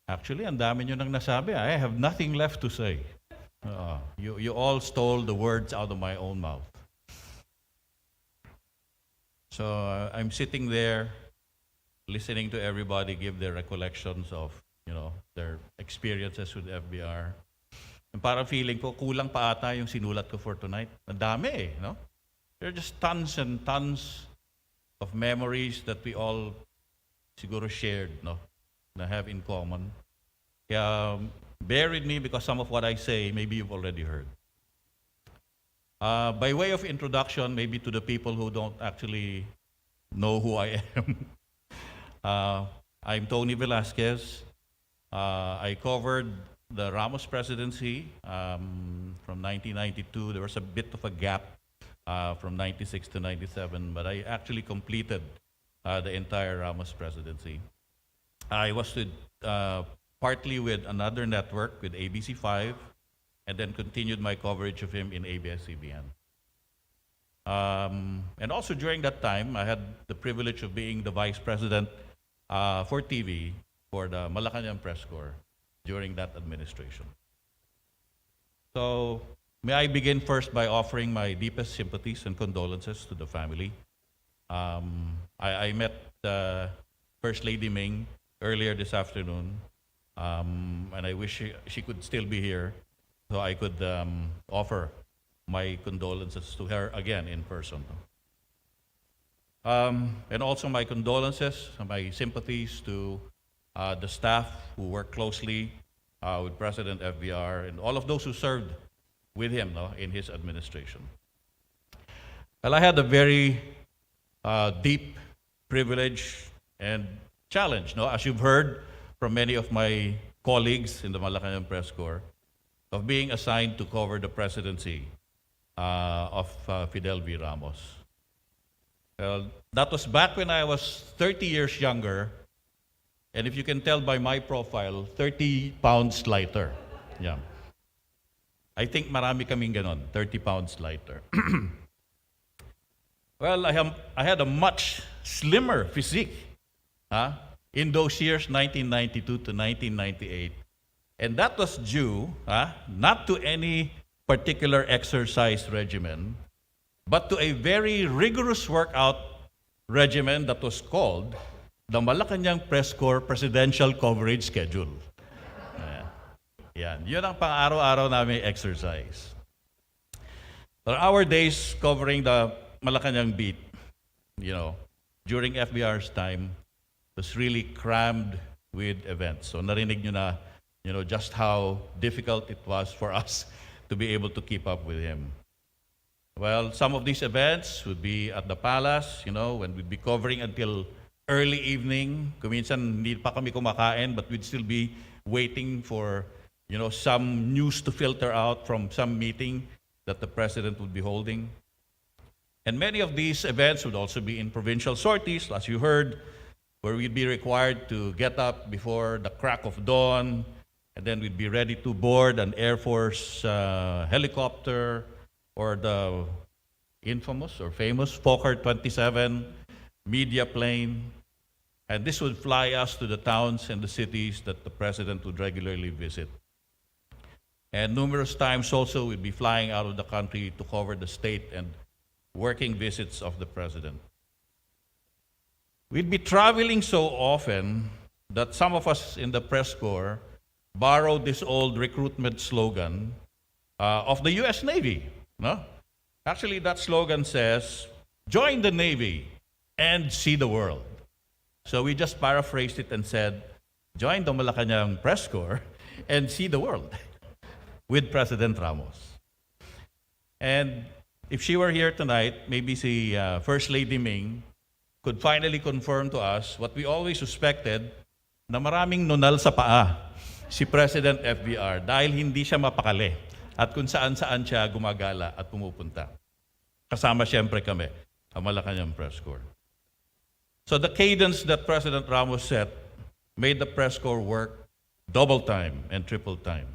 Actually, ang dami nyo nang nasabi. I have nothing left to say. You all stole the words out of my own mouth. So I'm sitting there, listening to everybody give their recollections of, their experiences with FBR. And parang feeling ko, kulang pa ata yung sinulat ko for tonight. Ang dami no? There are just tons and tons of memories that we all siguro shared, no? Na have in common. Kaya bear with me because some of what I say, maybe you've already heard. By way of introduction, maybe to the people who don't actually know who I am, I'm Tony Velasquez. I covered the Ramos presidency from 1992. There was a bit of a gap from 96 to 97, but I actually completed the entire Ramos presidency. I was with, partly with another network, with ABC5, and then continued my coverage of him in ABS-CBN. And also during that time, I had the privilege of being the vice president for TV for the Malacanang Press Corps during that administration. So, may I begin first by offering my deepest sympathies and condolences to the family. I met First Lady Ming earlier this afternoon, and I wish she could still be here so I could offer my condolences to her again in person. And also my condolences, my sympathies to the staff who worked closely with President FBR and all of those who served with him in his administration. Well, I had a very deep privilege and challenge, as you've heard from many of my colleagues in the Malacanang Press Corps, of being assigned to cover the presidency of Fidel V. Ramos. Well, that was back when I was 30 years younger, and if you can tell by my profile, 30 pounds lighter. Yeah. I think marami kaming ganon, 30 pounds lighter. Well, I had a much slimmer physique in those years, 1992 to 1998. And that was due not to any particular exercise regimen, but to a very rigorous workout regimen that was called the Malacanang Press Corps Presidential Coverage Schedule. Yan. Yun ang pang-araw-araw namin exercise. For our days covering the Malacanang beat, during FBR's time, was really crammed with events. So narinig nyo na, just how difficult it was for us to be able to keep up with him. Well, some of these events would be at the palace, when we'd be covering until early evening. Kuminsan hindi pa kami kumakain, but we'd still be waiting for, some news to filter out from some meeting that the president would be holding. And many of these events would also be in provincial sorties, as you heard, where we'd be required to get up before the crack of dawn, and then we'd be ready to board an Air Force helicopter or the infamous or famous Fokker 27 media plane. And this would fly us to the towns and the cities that the president would regularly visit. And numerous times also we'd be flying out of the country to cover the state and working visits of the president. We'd be traveling so often that some of us in the press corps borrowed this old recruitment slogan of the US Navy. No? Actually, that slogan says, "Join the Navy and see the world." So we just paraphrased it and said, "Join the Malacanang Press Corps and see the world," with President Ramos. And if she were here tonight, maybe si First Lady Ming could finally confirm to us what we always suspected, na maraming nunal sa paa si President FBR dahil hindi siya mapakali at kung saan-saan siya gumagala at pumupunta. Kasama siyempre kami, ang Malacanang Press Corps. So the cadence that President Ramos set made the press corps work double time and triple time.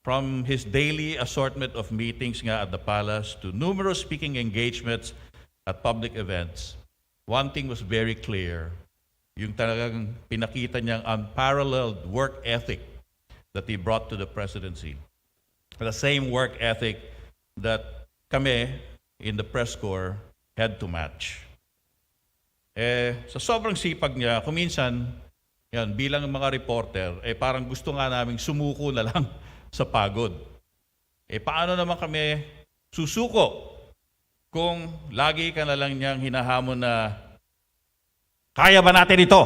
From his daily assortment of meetings nga at the palace to numerous speaking engagements at public events, one thing was very clear, yung talagang pinakita niyang unparalleled work ethic that he brought to the presidency. The same work ethic that kami in the press corps had to match. Sa sobrang sipag niya, kuminsan, bilang mga reporter, parang gusto nga naming sumuko na lang sa pagod. Paano naman kami susuko kung lagi ka na lang niyang hinahamon na, "Kaya ba natin ito?"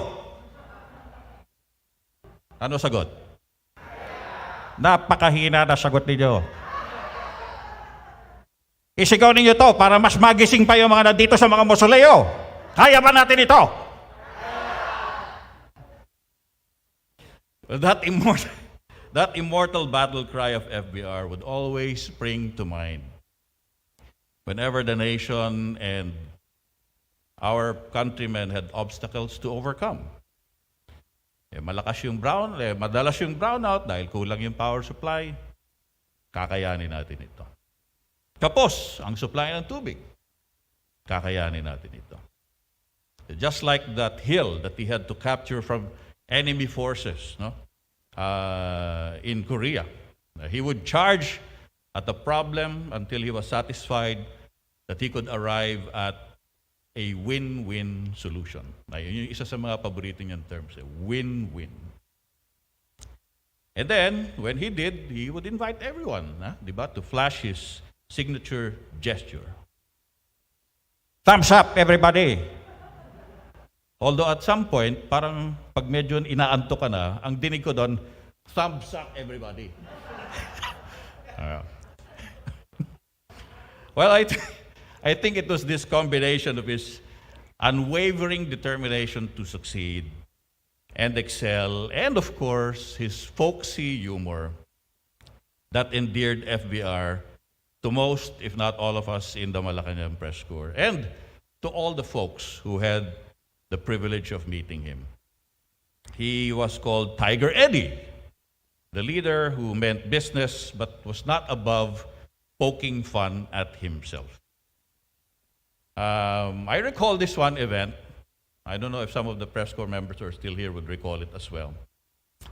Ano sagot? Napakahina na sagot ninyo. Isigaw ninyo to para mas magising pa yung mga nandito sa mga mausoleo. Kaya ba natin ito? Well, that immortal battle cry of FBR would always spring to mind whenever the nation and our countrymen had obstacles to overcome. Madalas yung brownout dahil kulang yung power supply. Kakayanin natin ito. Kapos ang supply ng tubig. Kakayanin natin ito. Just like that hill that he had to capture from enemy forces, no? In Korea. He would charge at the problem until he was satisfied that he could arrive at a win-win solution. Yun yung isa sa mga paborito niyang terms, win-win. And then, when he did, he would invite everyone, diba, to flash his signature gesture. Thumbs up, everybody! Although at some point, parang pag medyo inaanto ka na, ang dinig ko doon, thumbs up, everybody. Well, I think it was this combination of his unwavering determination to succeed and excel, and of course, his folksy humor that endeared FBR to most, if not all of us in the Malacanang Press Corps, and to all the folks who had the privilege of meeting him. He was called Tiger Eddie, the leader who meant business but was not above poking fun at himself. I recall this one event. I don't know if some of the press corps members who are still here would recall it as well,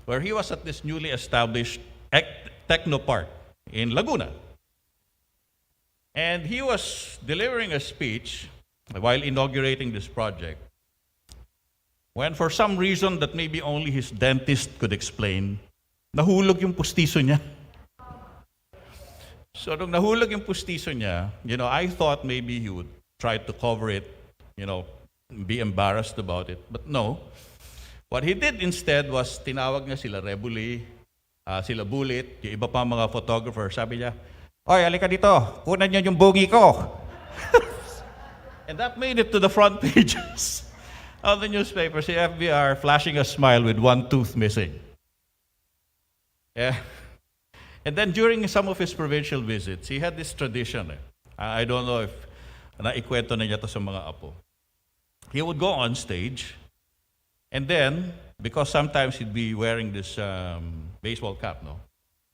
where he was at this newly established techno park in Laguna. And he was delivering a speech while inaugurating this project, when for some reason that maybe only his dentist could explain, nahulog yung pustiso niya. So nung nahulog yung pustiso niya, I thought maybe he would try to cover it, be embarrassed about it. But no. What he did instead was tinawag niya sila Rebuli, sila Bulit, yung iba pa mga photographer. Sabi niya, "Oy, halika dito, kunan niyo yung bungi ko." And that made it to the front pages of the newspapers, the FBR flashing a smile with one tooth missing. Yeah. And then during some of his provincial visits, he had this tradition. I don't know if naikwento na niya to sa mga apo. He would go on stage, and then, because sometimes he'd be wearing this baseball cap, no?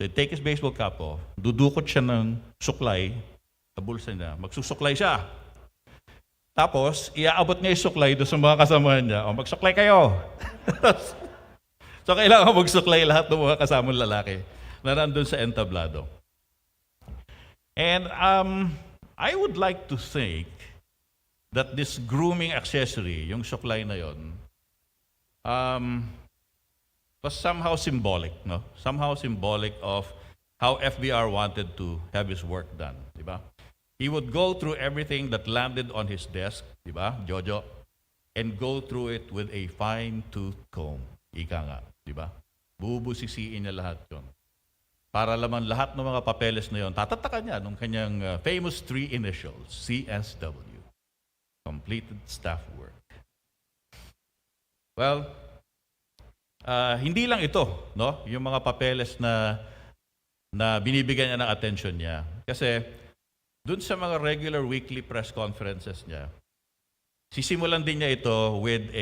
He'd take his baseball cap off, dudukot siya ng suklay sa bulsa niya, magsusuklay siya. Tapos, iaabot niya yung suklay doon sa mga kasamahan niya. O, magsuklay kayo. So, kailangan magsuklay lahat ng mga kasamang lalaki na nandun sa entablado. And I would like to think that this grooming accessory, yung suklay na yon, was somehow symbolic, no? Somehow symbolic of how FBR wanted to have his work done, di ba? He would go through everything that landed on his desk, di ba, Jojo, and go through it with a fine-tooth comb. Ika nga, di ba? Bubusisiin niya lahat yon. Para laman lahat ng mga papeles na yon, tatatakan niya nung kanyang famous 3 initials, CSW, completed staff work. Well, hindi lang ito, no? Yung mga papeles na binibigyan niya ng attention niya. Kasi dun sa mga regular weekly press conferences niya, sisimulan din niya ito with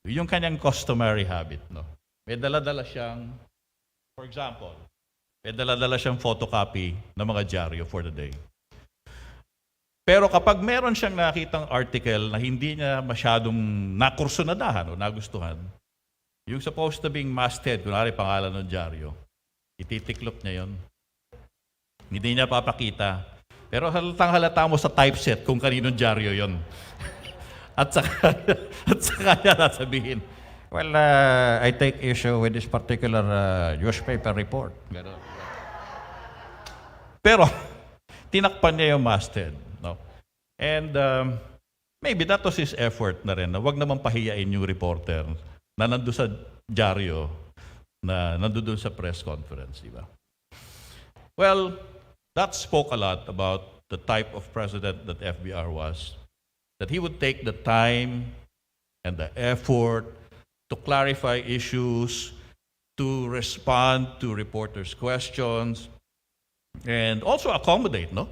yung kanyang customary habit, no? May dala-dala siyang, for example, may dala-dala siyang photocopy ng mga dyaryo for the day. Pero kapag meron siyang nakitang article na hindi niya masyadong nakursunadahan o nagustuhan, yung supposed to being masthead, kunwari pangalan ng dyaryo, ititiklop niya yon. Hindi niya papakita. Pero halatang halata mo sa typeset kung kaninong dyaryo yon. At saka niya sasabihin, "Well, I take issue with this particular newspaper report." Ganun. Pero tinakpan niya yung masthead. No? And maybe that was his effort na rin, na wag naman pahiyain yung reporter na nandun sa dyaryo, na nandun sa press conference, di ba? Well, that spoke a lot about the type of president that FBR was, that he would take the time and the effort to clarify issues, to respond to reporters' questions, and also accommodate, no?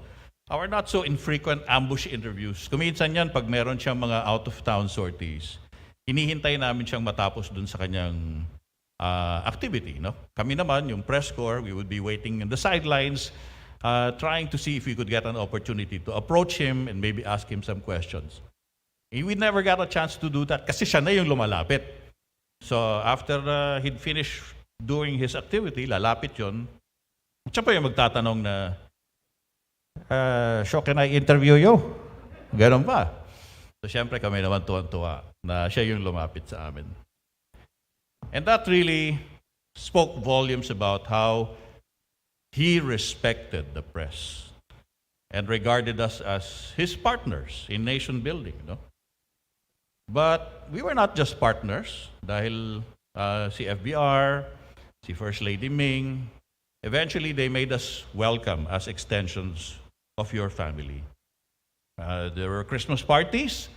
Our not so infrequent ambush interviews. Kuminsan yan, pag meron siyang mga out-of-town sorties, hinihintay namin siyang matapos dun sa kanyang activity, no? Kami naman, yung press corps, we would be waiting in the sidelines, trying to see if we could get an opportunity to approach him and maybe ask him some questions. We never got a chance to do that kasi siya na yung lumalapit. So after he'd finished doing his activity, lalapit yun, siya pa yung magtatanong na, so can I interview you? Ganon pa. So syempre kami naman tuwan-tuwa na siya yung lumapit sa amin. And that really spoke volumes about how he respected the press and regarded us as his partners in nation building, no? But we were not just partners dahil si FBR, si First Lady Ming, eventually they made us welcome as extensions of your family. There were Christmas parties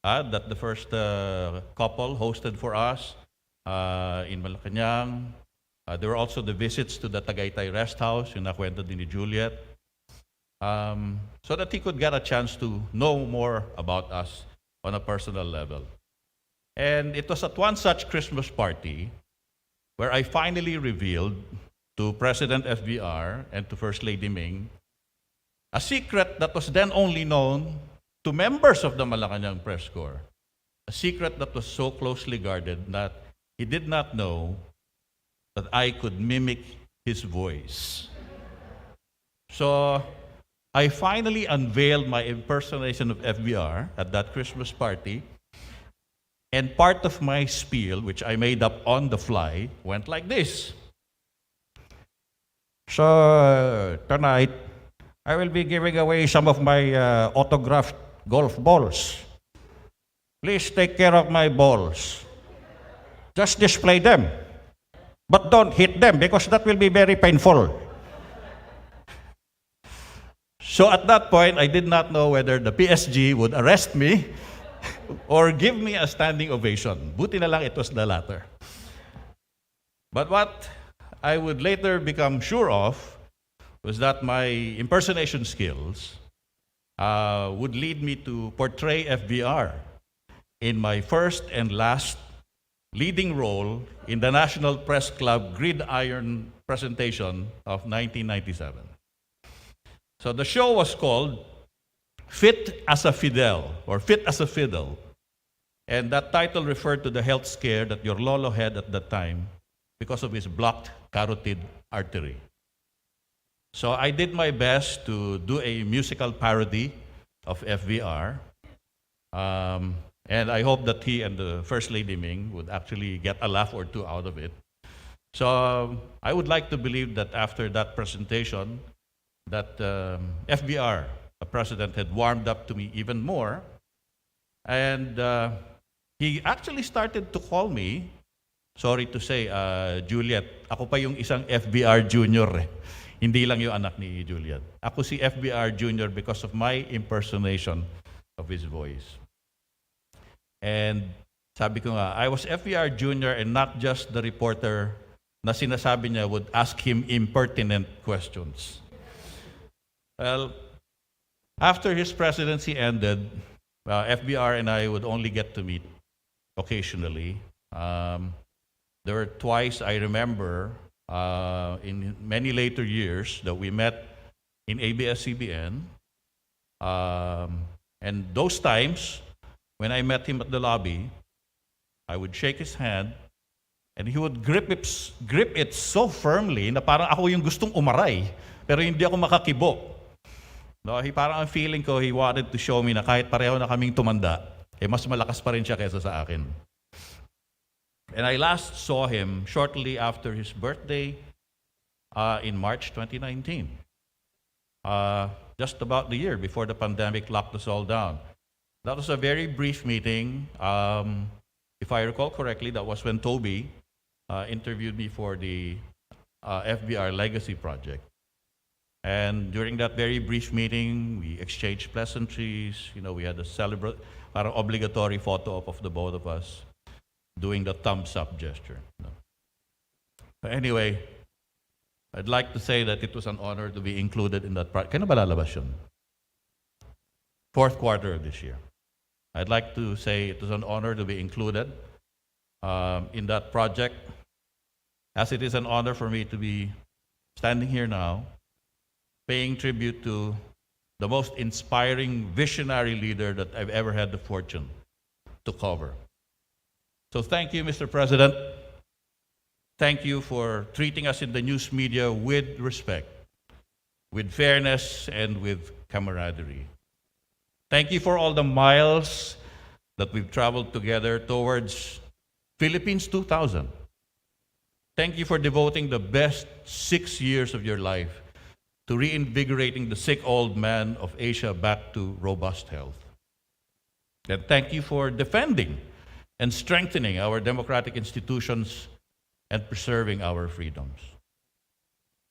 that the first couple hosted for us in Malacanang. There were also the visits to the Tagaytay Rest House, yung nakwento din ni Juliet, so that he could get a chance to know more about us on a personal level. And it was at one such Christmas party where I finally revealed to President FBR and to First Lady Ming a secret that was then only known to members of the Malacanang Press Corps. A secret that was so closely guarded that he did not know that I could mimic his voice. So I finally unveiled my impersonation of FBR at that Christmas party, and part of my spiel, which I made up on the fly, went like this. So tonight, I will be giving away some of my autographed golf balls. Please take care of my balls. Just display them. But don't hit them because that will be very painful. So at that point, I did not know whether the PSG would arrest me or give me a standing ovation. Buti na lang it was the latter. But what I would later become sure of was that my impersonation skills would lead me to portray FBR in my first and last leading role in the National Press Club Gridiron presentation of 1997. So the show was called Fit as a Fidel, or Fit as a Fiddle. And that title referred to the health scare that your lolo had at that time because of his blocked carotid artery. So I did my best to do a musical parody of FVR. And I hope that he and the First Lady Ming would actually get a laugh or two out of it. So I would like to believe that after that presentation, that FBR, the president, had warmed up to me even more. And he actually started to call me, sorry to say, Juliet, ako pa yung isang FBR junior eh. Hindi lang yung anak ni Juliet. Ako si FBR junior because of my impersonation of his voice. And sabi ko nga, I was FBR junior and not just the reporter na sinasabi niya would ask him impertinent questions. Well, after his presidency ended, FBR and I would only get to meet occasionally. There were twice, I remember, in many later years that we met in ABS-CBN. And those times, when I met him at the lobby, I would shake his hand, and he would grip it so firmly na parang ako yung gustong umaray, pero hindi ako makakibo. No, parang ang feeling ko, he wanted to show me na kahit pareho na kaming tumanda, mas malakas pa rin siya kaysa sa akin. And I last saw him shortly after his birthday in March 2019. Just about the year before the pandemic locked us all down. That was a very brief meeting. If I recall correctly, that was when Toby interviewed me for the FBR Legacy Project. And during that very brief meeting, we exchanged pleasantries. We had a parang obligatory photo op of the both of us. doing the thumbs up gesture. No. But anyway, I'd like to say that it was an honor to be included in that project. Kailan ba lalabas yun? Fourth quarter of this year. I'd like to say it was an honor to be included in that project, as it is an honor for me to be standing here now, paying tribute to the most inspiring visionary leader that I've ever had the fortune to cover. So thank you, Mr. President. Thank you for treating us in the news media with respect, with fairness, and with camaraderie. Thank you for all the miles that we've traveled together towards Philippines 2000. Thank you for devoting the best 6 years of your life to reinvigorating the sick old man of Asia back to robust health. And thank you for defending and strengthening our democratic institutions and preserving our freedoms.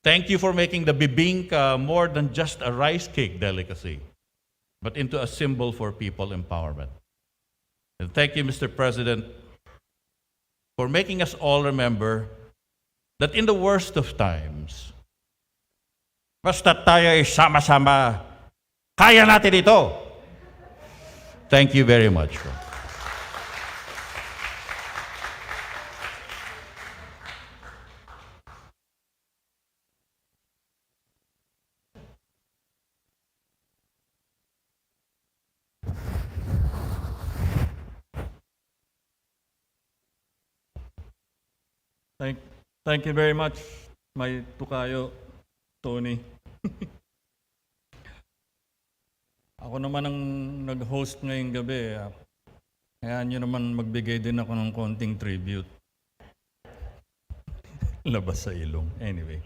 Thank you for making the bibingka more than just a rice cake delicacy, but into a symbol for people empowerment. And thank you, Mr. President, for making us all remember that in the worst of times, basta tayo ay sama-sama, kaya natin ito. Thank you very much. Thank you very much, my tukayo, Tony. Ako naman ang nag-host ngayong gabi. Kaya nyo naman magbigay din ako ng konting tribute. Labas sa ilong. Anyway.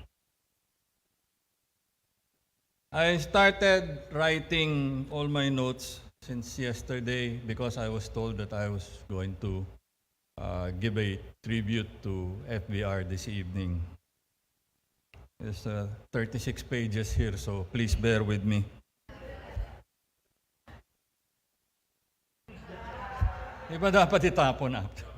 I started writing all my notes since yesterday because I was told that I was going to give a tribute to FBR this evening. There's 36 pages here, so please bear with me. Iba dapat itapon after.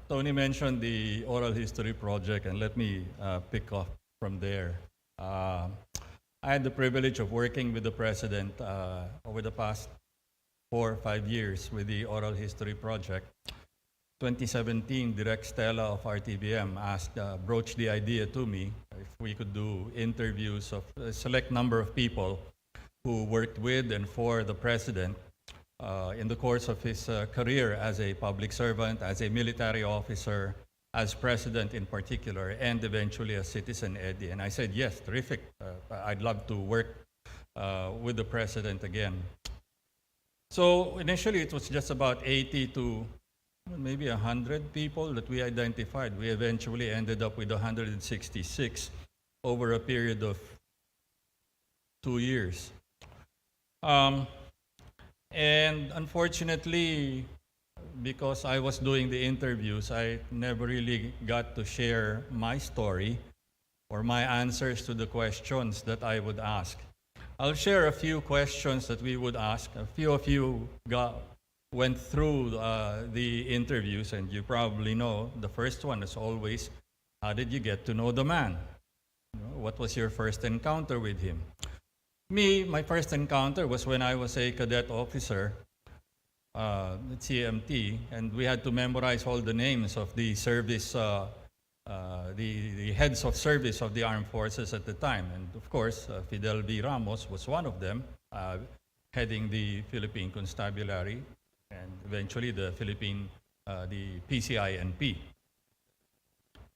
Tony mentioned the oral history project, and let me pick up from there. I had the privilege of working with the President over the past 4 or 5 years with the Oral History Project. 2017, Direct Stella of RTVM broached the idea to me if we could do interviews of a select number of people who worked with and for the President in the course of his career as a public servant, as a military officer, as President in particular, and eventually as Citizen Eddie. And I said, yes, terrific. I'd love to work with the President again. So initially it was just about 80 to maybe 100 people that we identified. We eventually ended up with 166 over a period of 2 years. And unfortunately, because I was doing the interviews, I never really got to share my story or my answers to the questions that I would ask. I'll share a few questions that we would ask. A few of you went through the interviews, and you probably know the first one is always, how did you get to know the man? What was your first encounter with him? My first encounter was when I was a cadet officer at CMT, and we had to memorize all the names of the service, the heads of service of the armed forces at the time. And of course, Fidel V. Ramos was one of them, heading the Philippine Constabulary, and eventually the PCINP.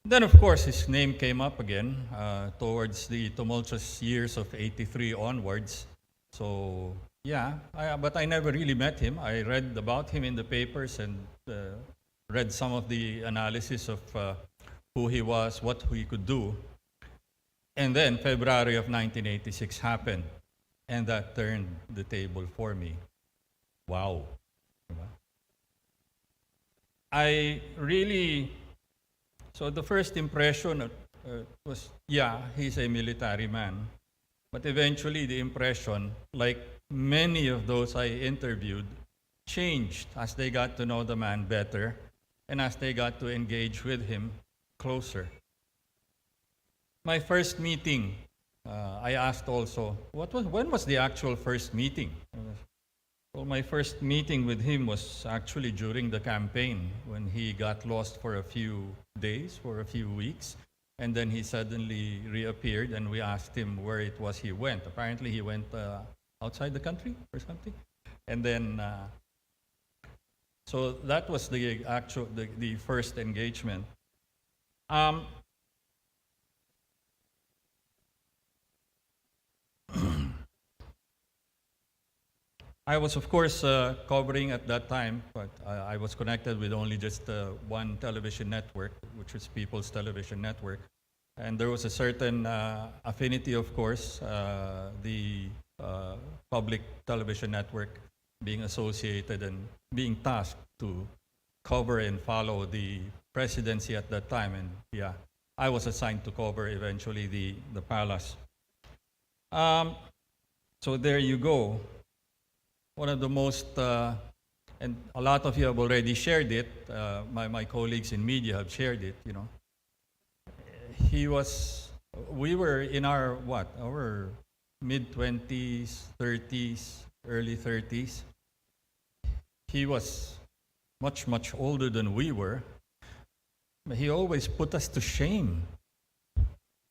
Then, of course, his name came up again towards the tumultuous years of '83 onwards. So, yeah, but I never really met him. I read about him in the papers and read some of the analysis of who he was, what he could do. And then February of 1986 happened, and that turned the table for me. Wow. So the first impression was, yeah, he's a military man. But eventually the impression, like many of those I interviewed, changed as they got to know the man better and as they got to engage with him closer. My first meeting, I asked also, when was the actual first meeting? Well, my first meeting with him was actually during the campaign when he got lost for a few days, for a few weeks, and then he suddenly reappeared and we asked him where it was he went. Apparently he went outside the country or something. And then, so that was the first engagement. I was, of course, covering at that time, but I was connected with only just one television network, which was People's Television Network. And there was a certain affinity, of course, the public television network being associated and being tasked to cover and follow the presidency at that time. And yeah, I was assigned to cover eventually the palace. So there you go. One of the most, and a lot of you have already shared it, my colleagues in media have shared it, you know. We were in our mid-20s, 30s, early 30s. He was much, much older than we were. But he always put us to shame.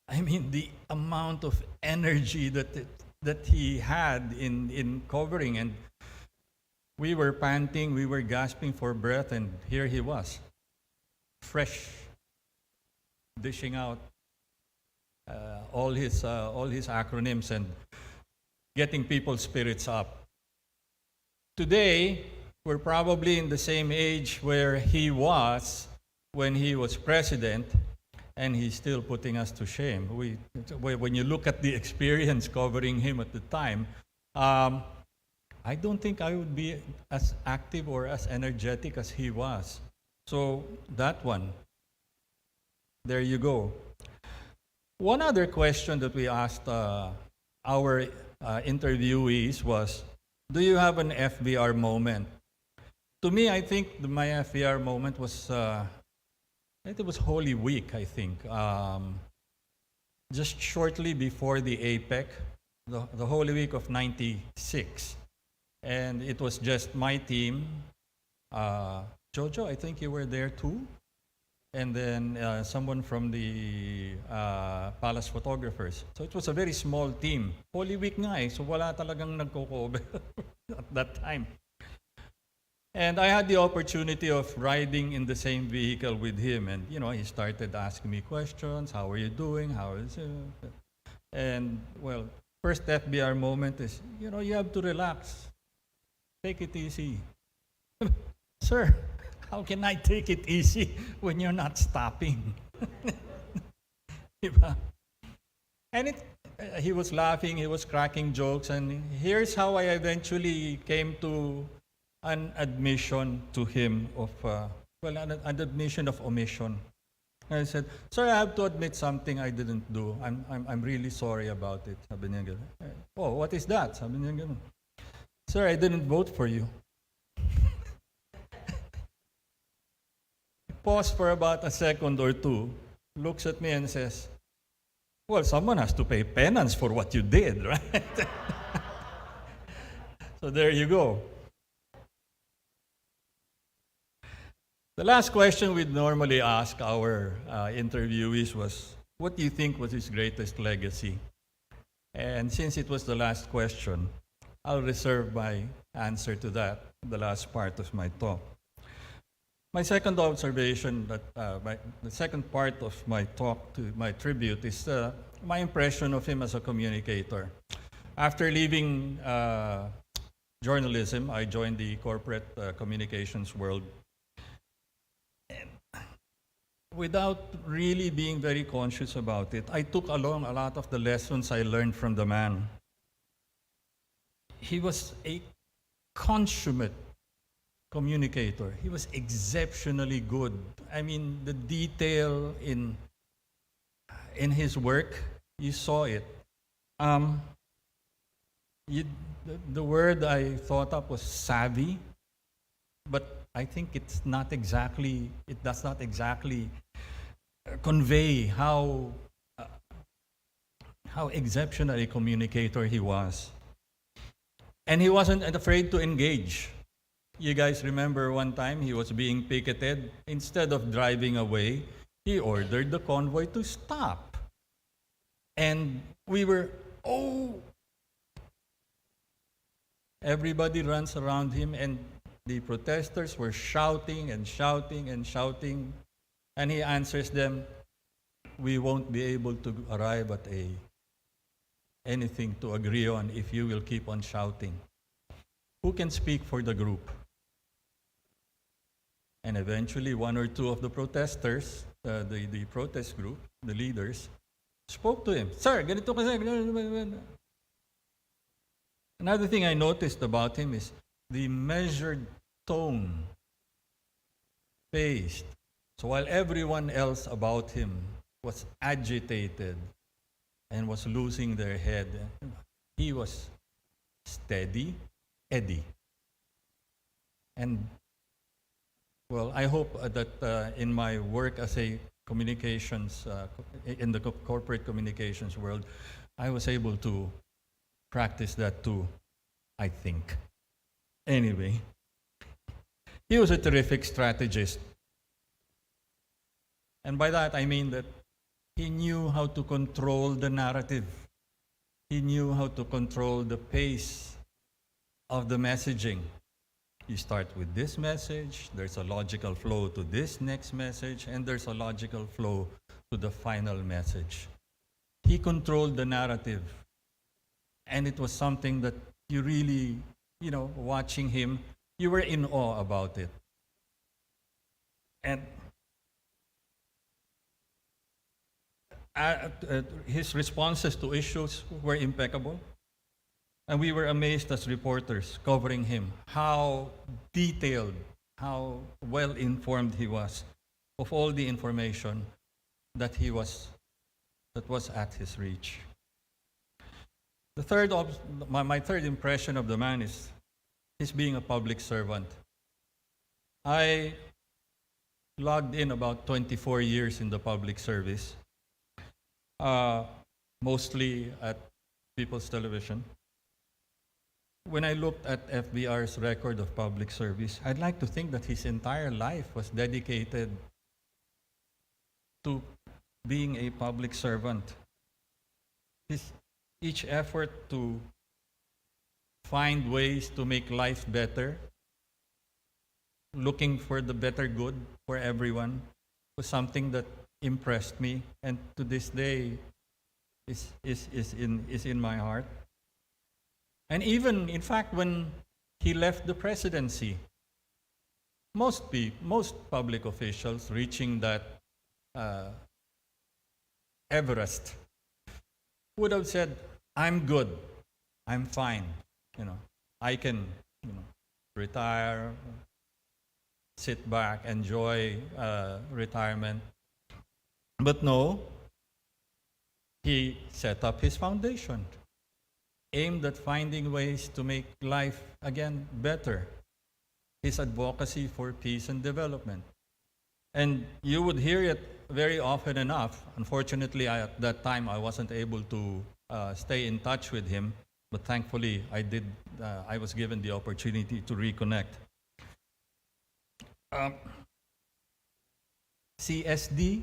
I mean, the amount of energy that he had in covering, and we were panting, we were gasping for breath, and here he was, fresh, dishing out all his acronyms and getting people's spirits up. Today, we're probably in the same age where he was when he was president, and he's still putting us to shame. When you look at the experience covering him at the time, I don't think I would be as active or as energetic as he was. So that one, there you go. One other question that we asked our interviewees was, do you have an FBR moment? To me, I think my FBR moment was, it was Holy Week, I think. Just shortly before the APEC, the Holy Week of '96. And it was just my team. Jojo, I think you were there too. And then someone from the Palace Photographers. So it was a very small team. Holy Week nga so wala talagang nagko-cover at that time. And I had the opportunity of riding in the same vehicle with him. And, you know, he started asking me questions. How are you doing? How is it? And, well, first FBR moment is, you know, you have to relax. Take it easy. Sir, how can I take it easy when you're not stopping? And he was laughing, he was cracking jokes, and here's how I eventually came to an admission to him of, an admission of omission. And I said, sir, I have to admit something I didn't do. I'm really sorry about it. Sabi niya ganun. Oh, what is that? Sabi niya ganun. Sir, I didn't vote for you. Pause for about a second or two, looks at me and says, well, someone has to pay penance for what you did, right? So there you go. The last question we'd normally ask our interviewees was, what do you think was his greatest legacy? And since it was the last question, I'll reserve my answer to that, the last part of my talk. My second observation, the second part of my talk, to my tribute, is my impression of him as a communicator. After leaving journalism, I joined the corporate communications world. And without really being very conscious about it, I took along a lot of the lessons I learned from the man. He was a consummate communicator. He was exceptionally good. I mean, the detail in his work, you saw it. The word I thought up was savvy. but I think it does not exactly convey how exceptional a communicator he was. And he wasn't afraid to engage. You guys remember one time he was being picketed. Instead of driving away, he ordered the convoy to stop. And we were, oh! Everybody runs around him, and the protesters were shouting and shouting and shouting. And he answers them, we won't be able to arrive at anything to agree on if you will keep on shouting. Who can speak for the group? And eventually, one or two of the protesters, the protest group, the leaders, spoke to him. Sir, ganito kasi. Another thing I noticed about him is the measured tone, pace. So while everyone else about him was agitated and was losing their head, he was steady Eddie. And well, I hope that in my work as a communications, in the corporate communications world, I was able to practice that too, I think. Anyway, he was a terrific strategist. And by that I mean that he knew how to control the narrative. He knew how to control the pace of the messaging. You start with this message, there's a logical flow to this next message, and there's a logical flow to the final message. He controlled the narrative. And it was something that you really, watching him, you were in awe about it. And his responses to issues were impeccable. And we were amazed as reporters covering him, how detailed, how well informed he was of all the information that was at his reach. My third impression of the man is his being a public servant. I logged in about 24 years in the public service, mostly at People's Television. When I looked at FBR's record of public service, I'd like to think that his entire life was dedicated to being a public servant. Each effort to find ways to make life better, looking for the better good for everyone, was something that impressed me, and to this day is in my heart. And even, in fact, when he left the presidency, most public officials reaching that Everest would have said, I'm good, I'm fine, I can, retire, sit back, enjoy retirement. But no, he set up his foundation, aimed at finding ways to make life, again, better. His advocacy for peace and development. And you would hear it very often enough. Unfortunately, at that time, I wasn't able to stay in touch with him, but thankfully, I was given the opportunity to reconnect. CSD,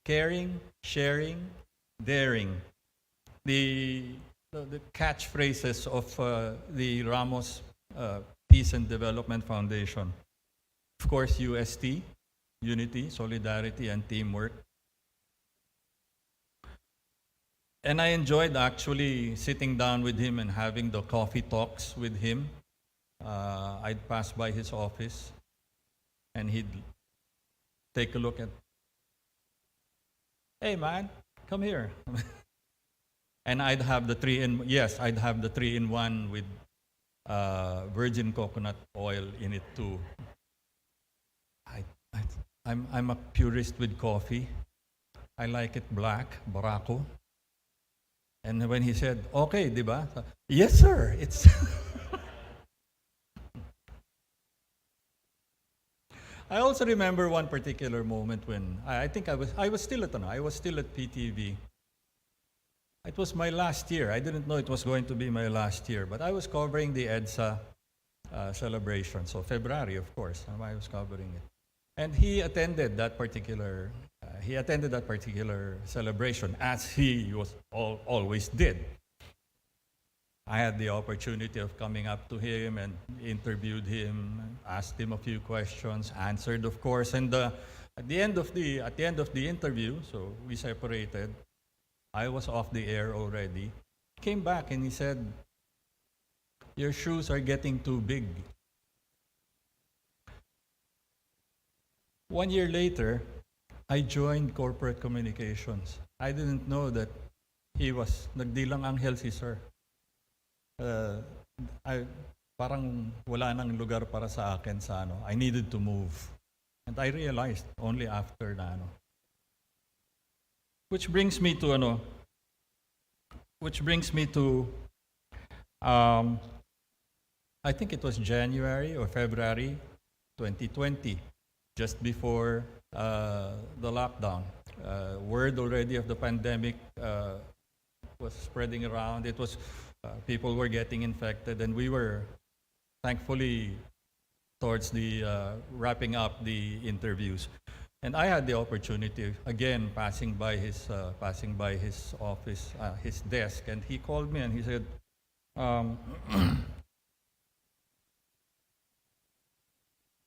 caring, sharing, daring. The catchphrases of the Ramos Peace and Development Foundation. Of course, UST, unity, solidarity, and teamwork. And I enjoyed actually sitting down with him and having the coffee talks with him. I'd pass by his office and he'd take a look at, hey man, come here. And I'd have the 3-in-1 with virgin coconut oil in it too. I'm a purist with coffee. I like it black, Barako. And when he said, okay, di ba? Yes, sir. It's I also remember one particular moment when I think I was still at PTV. It was my last year. I didn't know it was going to be my last year, but I was covering the EDSA celebration. So February, of course, I was covering it. And he attended that particular celebration, as he always did. I had the opportunity of coming up to him and interviewed him, asked him a few questions, answered, of course. And at the end of the interview, so we separated. I was off the air already. He came back and he said, "Your shoes are getting too big." 1 year later, I joined corporate communications. I didn't know that he was nagdilang anghel si Sir. Parang wala nang lugar para sa akin sa ano. I needed to move. And I realized only after na ano. Which brings me to I think it was January or February 2020, just before the lockdown. Word already of the pandemic was spreading around. It was people were getting infected, and we were thankfully towards the wrapping up the interviews. And I had the opportunity, again, passing by his office, his desk, and he called me and he said,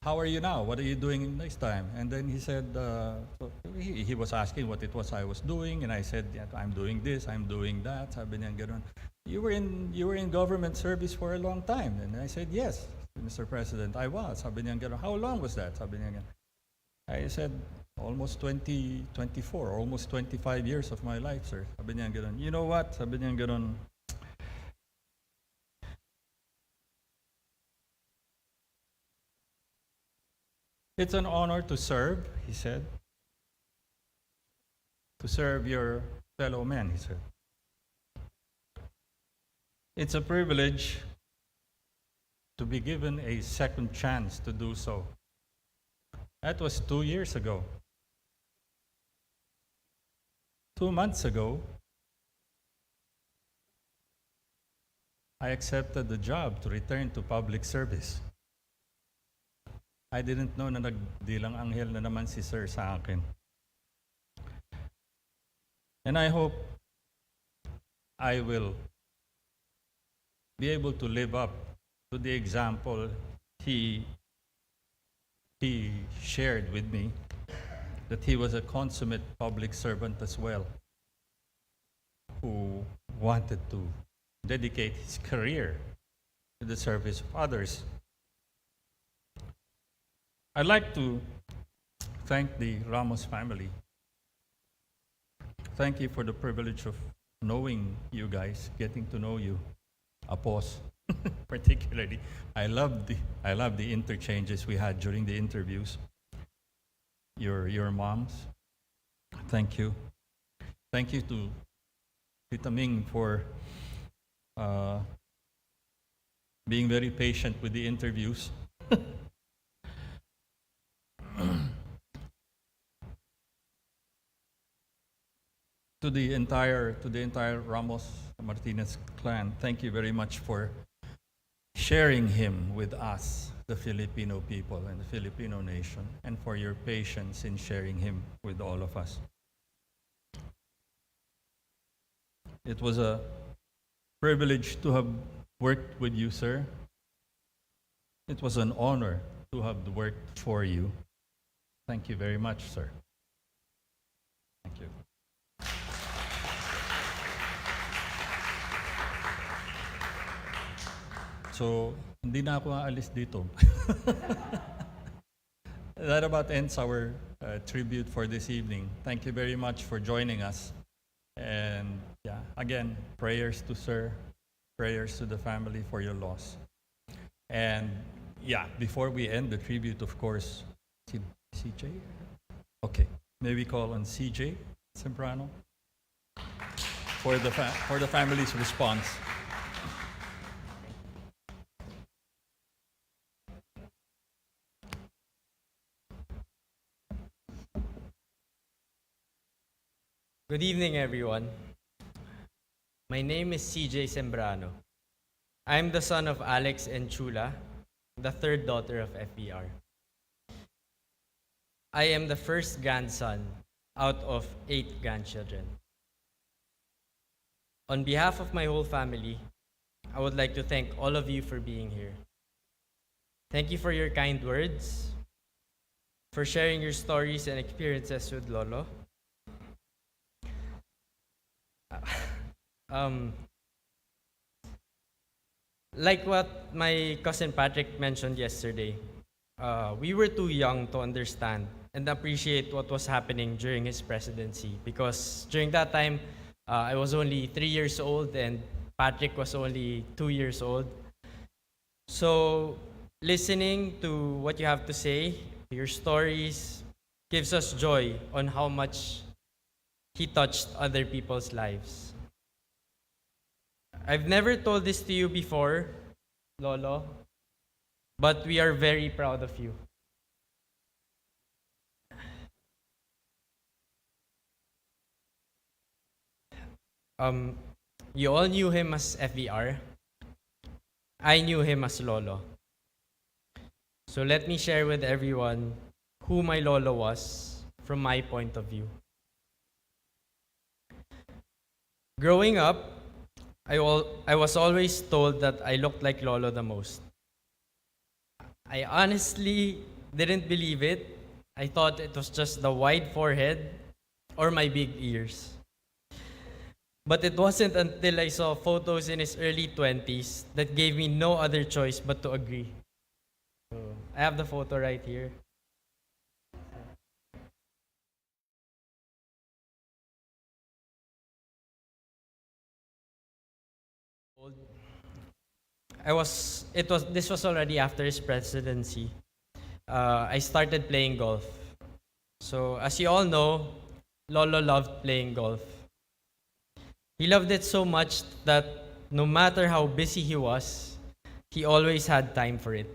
"How are you now? What are you doing next time?" And then he said, so he was asking what it was I was doing, and I said, "Yeah, I'm doing this, I'm doing that." Sabi niya gano'n. You were in government service for a long time." And I said, "Yes, Mr. President, I was." Sabi niya gano'n. "How long was that?" Sabi niya gano'n. I said, "Almost 24, almost 25 years of my life, sir." Sabi niya gano'n. "You know what?" Sabi niya gano'n. "It's an honor to serve," he said. "To serve your fellow men," he said. "It's a privilege to be given a second chance to do so." That was 2 years ago. 2 months ago, I accepted the job to return to public service. I didn't know na nagdilang anghel na naman si Sir sa akin. And I hope I will be able to live up to the example he shared with me, that he was a consummate public servant as well, who wanted to dedicate his career to the service of others. I'd like to thank the Ramos family. Thank you for the privilege of knowing you guys, getting to know you. Apos, particularly. I love the interchanges we had during the interviews. Your moms, thank you. Thank you to Tita Ming for being very patient with the interviews. To the entire Ramos Martinez clan, thank you very much for sharing him with us, the Filipino people and the Filipino nation, and for your patience in sharing him with all of us. It was a privilege to have worked with you, sir. It was an honor to have worked for you. Thank you very much, sir. Thank you. So, hindi na ako aalis dito. That about ends our tribute for this evening. Thank you very much for joining us. And yeah, again, prayers to Sir, prayers to the family for your loss. And yeah, before we end the tribute, of course, CJ? Okay, maybe call on CJ Sembrano for the family's response. Good evening, everyone. My name is CJ Sembrano. I'm the son of Alex and Chula, the third daughter of FBR. I am the first grandson out of 8 grandchildren. On behalf of my whole family, I would like to thank all of you for being here. Thank you for your kind words, for sharing your stories and experiences with Lolo. Like what my cousin Patrick mentioned yesterday, we were too young to understand and appreciate what was happening during his presidency, because during that time, I was only 3 years old and Patrick was only 2 years old. So listening to what you have to say, your stories, gives us joy on how much he touched other people's lives. I've never told this to you before, Lolo, but we are very proud of you. You all knew him as FVR. I knew him as Lolo. So let me share with everyone who my Lolo was from my point of view. Growing up, I was always told that I looked like Lolo the most. I honestly didn't believe it. I thought it was just the wide forehead or my big ears. But it wasn't until I saw photos in his early 20s that gave me no other choice but to agree. So, I have the photo right here. This was already after his presidency. I started playing golf. So as you all know, Lolo loved playing golf. He loved it so much that no matter how busy he was, he always had time for it.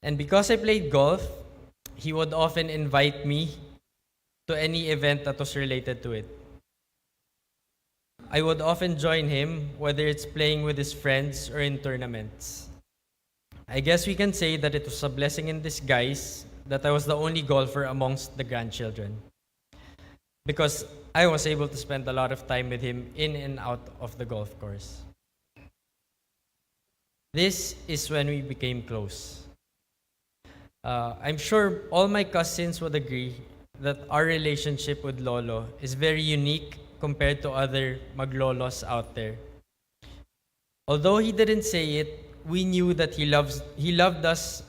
And because I played golf, he would often invite me to any event that was related to it. I would often join him, whether it's playing with his friends or in tournaments. I guess we can say that it was a blessing in disguise that I was the only golfer amongst the grandchildren, because I was able to spend a lot of time with him in and out of the golf course. This is when we became close. I'm sure all my cousins would agree that our relationship with Lolo is very unique compared to other maglolos out there. Although he didn't say it, we knew that he loved us,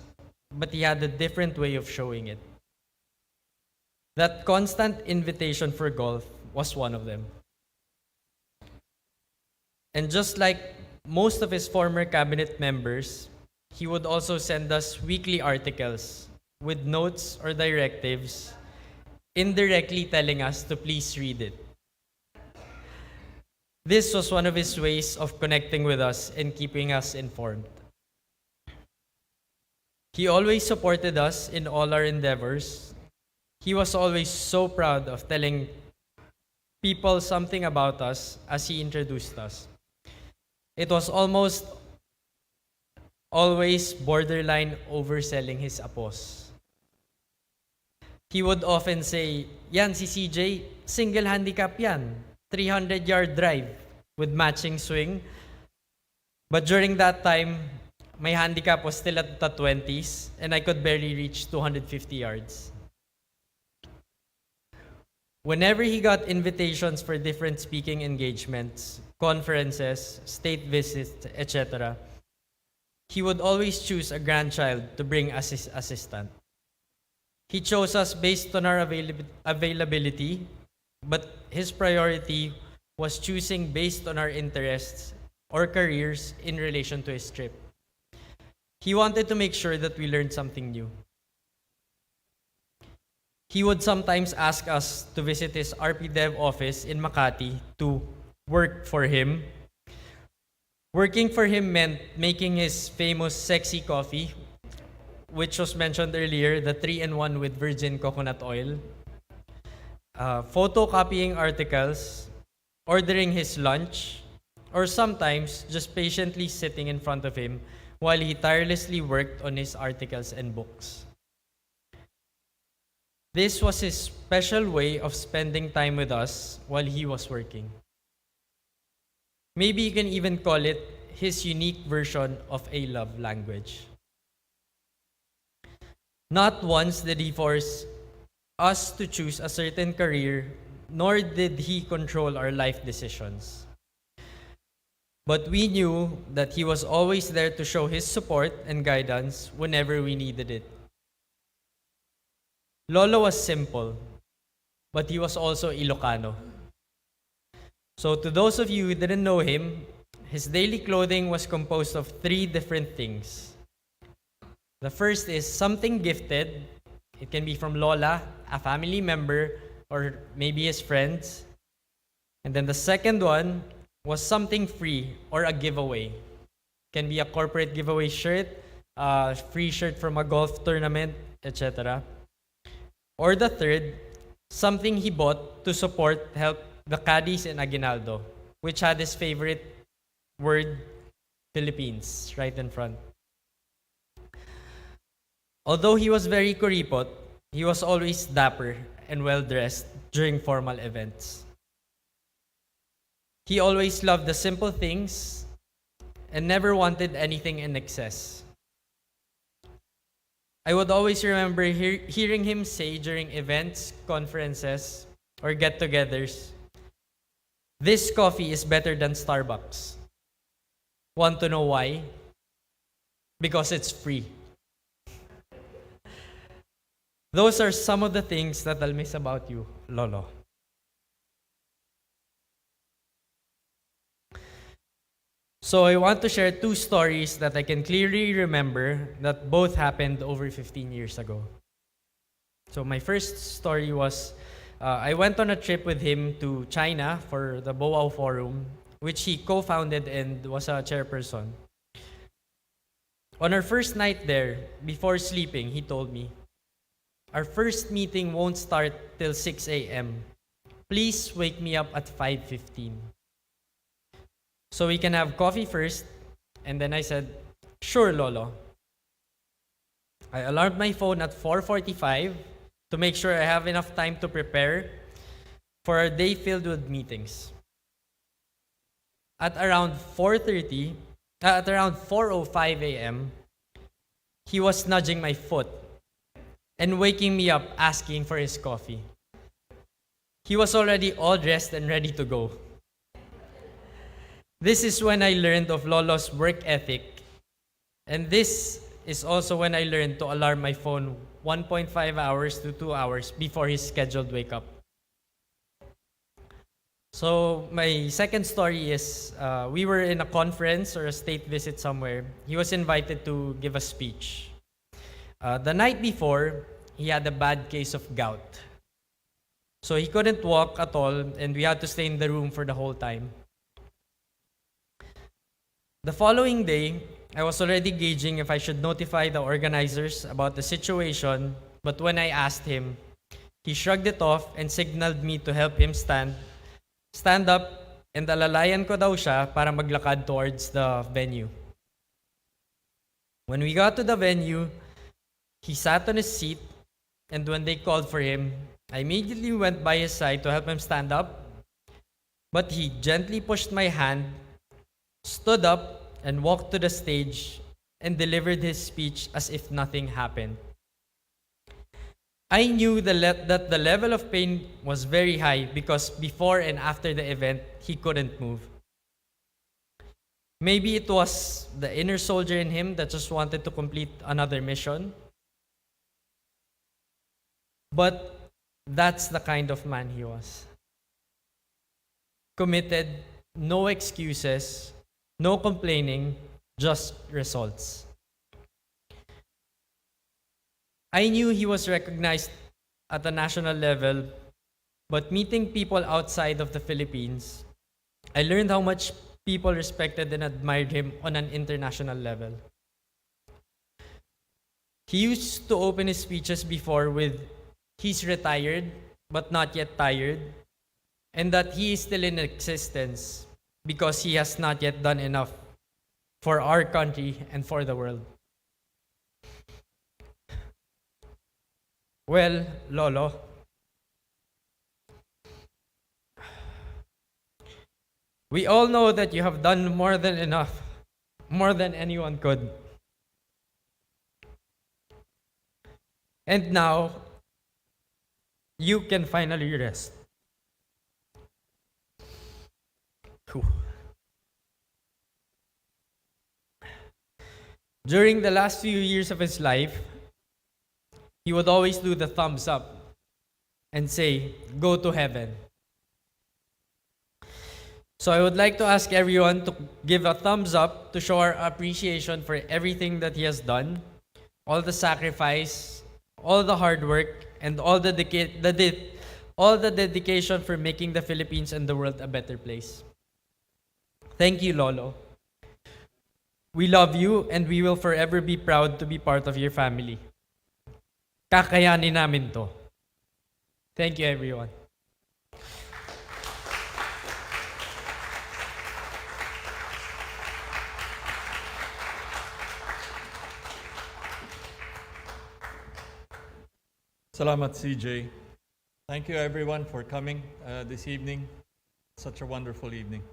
but he had a different way of showing it. That constant invitation for golf was one of them. And just like most of his former cabinet members, he would also send us weekly articles with notes or directives, indirectly telling us to please read it. This was one of his ways of connecting with us and keeping us informed. He always supported us in all our endeavors. He was always so proud of telling people something about us as he introduced us. It was almost always borderline overselling his apos. He would often say, "Yan si CJ, single handicap yan. 300-yard drive with matching swing." But during that time, my handicap was still at the 20s and I could barely reach 250 yards. Whenever he got invitations for different speaking engagements, conferences, state visits, etc., he would always choose a grandchild to bring as his assistant. He chose us based on our availability, but his priority was choosing based on our interests or careers in relation to his trip. He wanted to make sure that we learned something new. He would sometimes ask us to visit his RPDev office in Makati to work for him. Working for him meant making his famous sexy coffee, which was mentioned earlier, the 3-in-1 with virgin coconut oil. photocopying articles, ordering his lunch, or sometimes just patiently sitting in front of him while he tirelessly worked on his articles and books. This was his special way of spending time with us while he was working. Maybe you can even call it his unique version of a love language. Not once did he force us to choose a certain career, nor did he control our life decisions. But we knew that he was always there to show his support and guidance whenever we needed it. Lolo was simple, but he was also Ilocano. So to those of you who didn't know him, his daily clothing was composed of 3 different things. The first is something gifted. It can be from Lola, a family member, or maybe his friends. And then the second one was something free or a giveaway. It can be a corporate giveaway shirt, a free shirt from a golf tournament, etc. Or the third, something he bought to help the caddies in Aguinaldo, which had his favorite word, Philippines, right in front. Although he was very kuripot, he was always dapper and well-dressed during formal events. He always loved the simple things and never wanted anything in excess. I would always remember hearing him say during events, conferences, or get-togethers, "This coffee is better than Starbucks." Want to know why? Because it's free. Those are some of the things that I'll miss about you, Lolo. So I want to share 2 stories that I can clearly remember that both happened over 15 years ago. So my first story was, I went on a trip with him to China for the Boao Forum, which he co-founded and was a chairperson. On our first night there, before sleeping, he told me, "Our first meeting won't start till 6 a.m. Please wake me up at 5:15. So we can have coffee first." And then I said, "Sure, Lolo." I alarmed my phone at 4:45 to make sure I have enough time to prepare for a day filled with meetings. At around 4:05 a.m., he was nudging my foot and waking me up asking for his coffee. He was already all dressed and ready to go. This is when I learned of Lolo's work ethic, and this is also when I learned to alarm my phone 1.5 hours to 2 hours before his scheduled wake up. So my second story is, we were in a conference or a state visit somewhere. He was invited to give a speech. The night before, he had a bad case of gout. So he couldn't walk at all, and we had to stay in the room for the whole time. The following day, I was already gauging if I should notify the organizers about the situation, but when I asked him, he shrugged it off and signaled me to help him stand up, and alalayan ko daw siya para maglakad towards the venue. When we got to the venue, he sat on his seat, and when they called for him, I immediately went by his side to help him stand up, but he gently pushed my hand, stood up, and walked to the stage and delivered his speech as if nothing happened. I knew that the level of pain was very high because before and after the event, he couldn't move. Maybe it was the inner soldier in him that just wanted to complete another mission. But that's the kind of man he was. Committed, no excuses, no complaining, just results. I knew he was recognized at the national level, but meeting people outside of the Philippines, I learned how much people respected and admired him on an international level. He used to open his speeches before with, "He's retired, but not yet tired, and that He is still in existence because He has not yet done enough for our country and for the world. Well, Lolo, we all know that you have done more than enough, more than anyone could. And now, you can finally rest. Whew. During the last few years of his life, he would always do the thumbs up and say, "Go to heaven." So I would like to ask everyone to give a thumbs up to show our appreciation for everything that he has done, all the sacrifice, all the hard work, and all the dedication for making the Philippines and the world a better place. Thank you, Lolo. We love you and we will forever be proud to be part of your family. Kakayanin namin to. Thank you, everyone. Salamat, CJ. Thank you, everyone, for coming this evening. Such a wonderful evening.